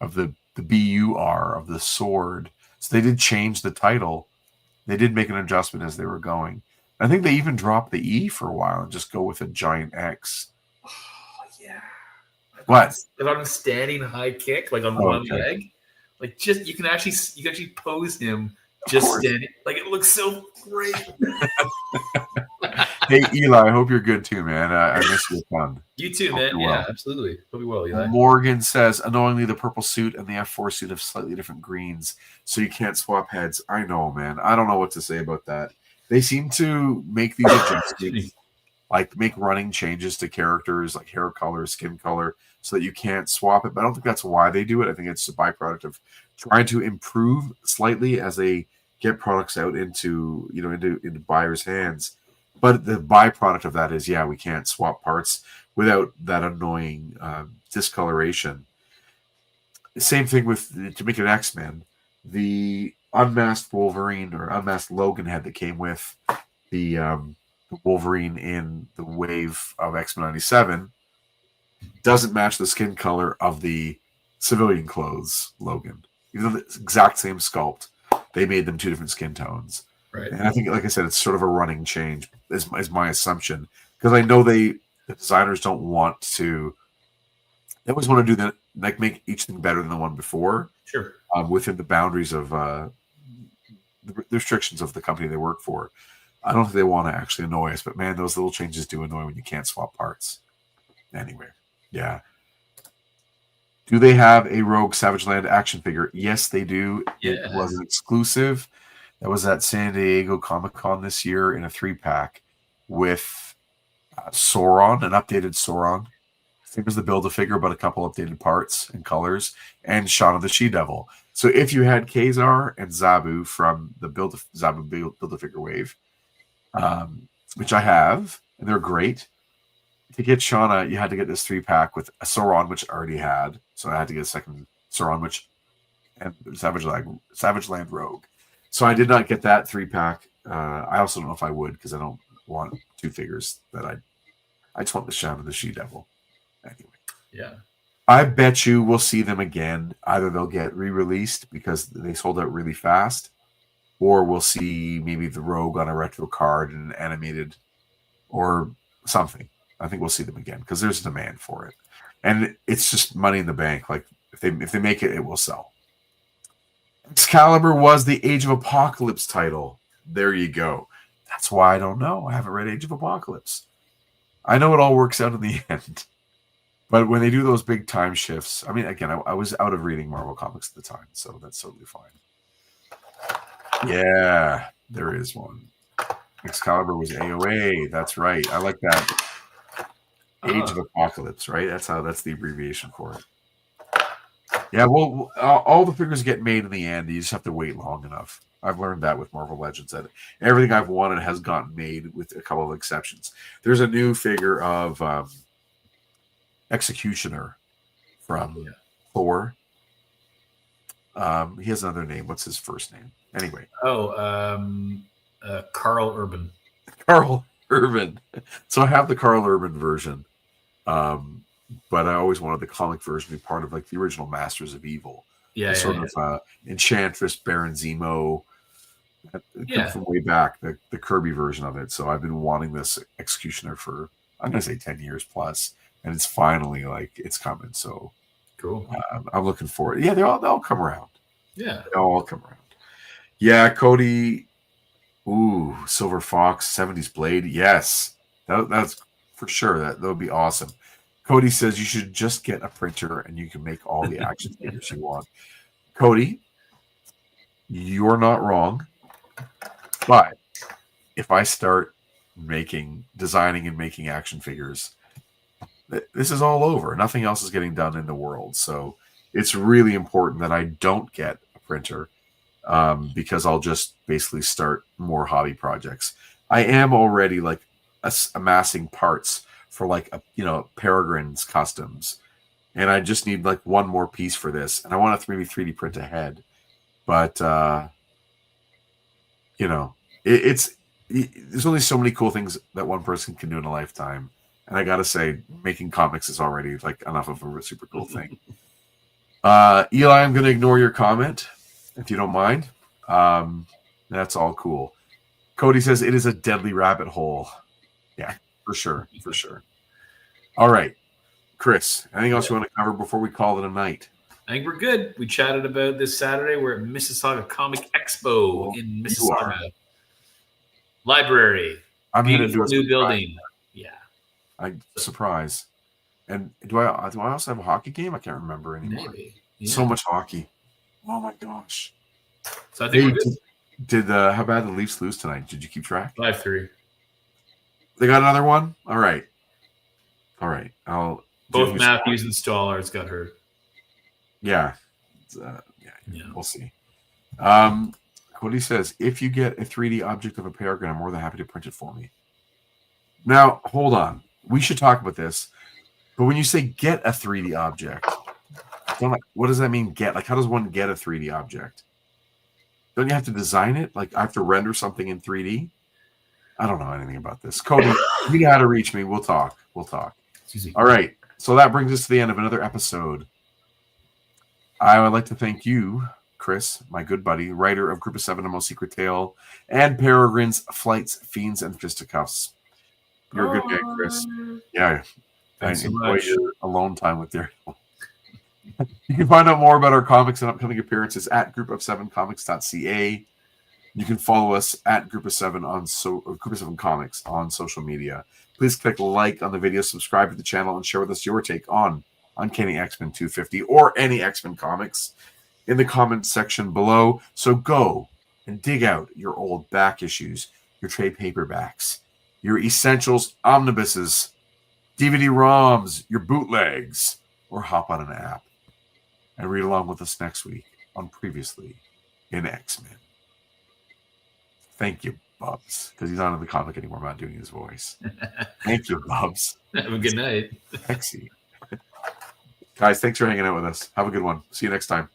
of the BUR of the sword. So they did change the title. They did make an adjustment as they were going. I think they even dropped the E for a while and just go with a giant X. Oh, yeah. What? If I'm standing high kick, like on one leg, like just you can actually pose him just standing. Like it looks so great. Hey Eli, I hope you're good too, man. I miss your fun. You too, man. Yeah, absolutely. Hope you well, Eli. Morgan says, annoyingly, the purple suit and the F4 suit have slightly different greens, so you can't swap heads. I know, man. I don't know what to say about that. They seem to make these adjustments, like make running changes to characters, like hair color, skin color, so that you can't swap it. But I don't think that's why they do it. I think it's a byproduct of trying to improve slightly as they get products out into buyers' hands. But the byproduct of that is, we can't swap parts without that annoying discoloration. Same thing with to make it X-Men, the unmasked Wolverine or unmasked Logan head that came with the Wolverine in the wave of X-Men 97 doesn't match the skin color of the civilian clothes Logan. Even though it's the exact same sculpt, they made them 2 different skin tones. Right. And I think, like I said, it's sort of a running change, is my assumption. Because I know the designers don't want to. They always want to do that, like make each thing better than the one before. Sure. Within the boundaries of the restrictions of the company they work for. I don't think they want to actually annoy us, but man, those little changes do annoy when you can't swap parts. Anyway, yeah. Do they have a Rogue Savage Land action figure? Yes, they do. Yeah. It was an exclusive. That was at San Diego Comic-Con this year in a 3-pack with Sauron, an updated Sauron. Same as the Build-A-Figure, but a couple updated parts and colors, and Shaun of the She-Devil. So if you had Kazar and Zabu from the Build-A-Figure wave, which I have, and they're great. To get Shauna, you had to get this 3-pack with a Sauron, which I already had. So I had to get a second Sauron, and Savage Land Rogue. So I did not get that 3-pack. I also don't know if I would, because I don't want 2 figures that I just want the Shaun of the She-Devil. Anyway. Yeah. I bet you we'll see them again. Either they'll get re-released because they sold out really fast, or we'll see maybe the Rogue on a retro card and animated or something. I think we'll see them again because there's demand for it. And it's just money in the bank. Like if they make it, it will sell. Excalibur was the Age of Apocalypse title. There you go. That's why I don't know. I haven't read Age of Apocalypse. I know it all works out in the end. But when they do those big time shifts, I mean, again, I was out of reading Marvel Comics at the time, so that's totally fine. Yeah, there is one. Excalibur was AOA. That's right. I like that. Age of Apocalypse, right? That's the abbreviation for it. Yeah, well, all the figures get made in the end. You just have to wait long enough. I've learned that with Marvel Legends, that everything I've wanted has gotten made with a couple of exceptions. There's a new figure of Executioner from Thor. He has another name. What's his first name? Anyway. Carl Urban. Carl Urban. So I have the Carl Urban version. But I always wanted the comic version to be part of like the original Masters of Evil. Yeah. Sort of Enchantress, Baron Zemo. From way back, the Kirby version of it. So I've been wanting this Executioner for, I'm going to say 10 years plus. And it's finally it's coming. So cool. I'm looking forward. Yeah, they'll come around. Yeah. They'll all come around. Yeah, Cody. Ooh, Silver Fox, 70s Blade. Yes. That's for sure. That would be awesome. Cody says you should just get a printer and you can make all the action figures you want. Cody, you're not wrong. But if I start designing and making action figures, this is all over. Nothing else is getting done in the world. So it's really important that I don't get a printer because I'll just basically start more hobby projects. I am already amassing parts for Peregrine's customs. And I just need one more piece for this. And I want to maybe 3D print ahead. But, there's only so many cool things that one person can do in a lifetime. And I got to say, making comics is already enough of a super cool thing. Eli, I'm going to ignore your comment, if you don't mind. That's all cool. Cody says it is a deadly rabbit hole. Yeah, for sure. For sure. All right. Chris, anything else you want to cover before we call it a night? I think we're good. We chatted about this Saturday. We're at Mississauga Comic Expo in Mississauga. Library. I'm going to do a new building. Yeah. Surprise. And do I also have a hockey game? I can't remember anymore. Maybe. Yeah. So much hockey. Oh my gosh. So I think we're good. Did how bad the Leafs lose tonight? Did you keep track? 5-3. They got another one? All right. Both Matthews and Stollards got hurt. Yeah. We'll see. Cody says, if you get a 3D object of a Peregrine, I'm more than happy to print it for me. Now, hold on. We should talk about this. But when you say get a 3D object, what does that mean, get? Like, how does one get a 3D object? Don't you have to design it? Like, I have to render something in 3D? I don't know anything about this. Cody, you know how to reach me. We'll talk. All right. So that brings us to the end of another episode. I would like to thank you, Chris, my good buddy, writer of Group of Seven, A Most Secret Tale, and Peregrine's Flights, Fiends, and Fisticuffs. You're a good guy, Chris. Yeah. Thanks so enjoy much. your alone time with Daredevil. You can find out more about our comics and upcoming appearances at group7comics.ca. You can follow us at Group of Seven Group of Seven Comics on social media. Please click like on the video, subscribe to the channel, and share with us your take on Uncanny X-Men 250 or any X-Men comics in the comments section below. So go and dig out your old back issues, your trade paperbacks, your essentials omnibuses, DVD ROMs, your bootlegs, or hop on an app and read along with us next week on Previously in X-Men. Thank you, Bubs, because he's not in the comic anymore. I'm not doing his voice. Thank you, Bubs. Have a good night. Sexy. Guys, thanks for hanging out with us. Have a good one. See you next time.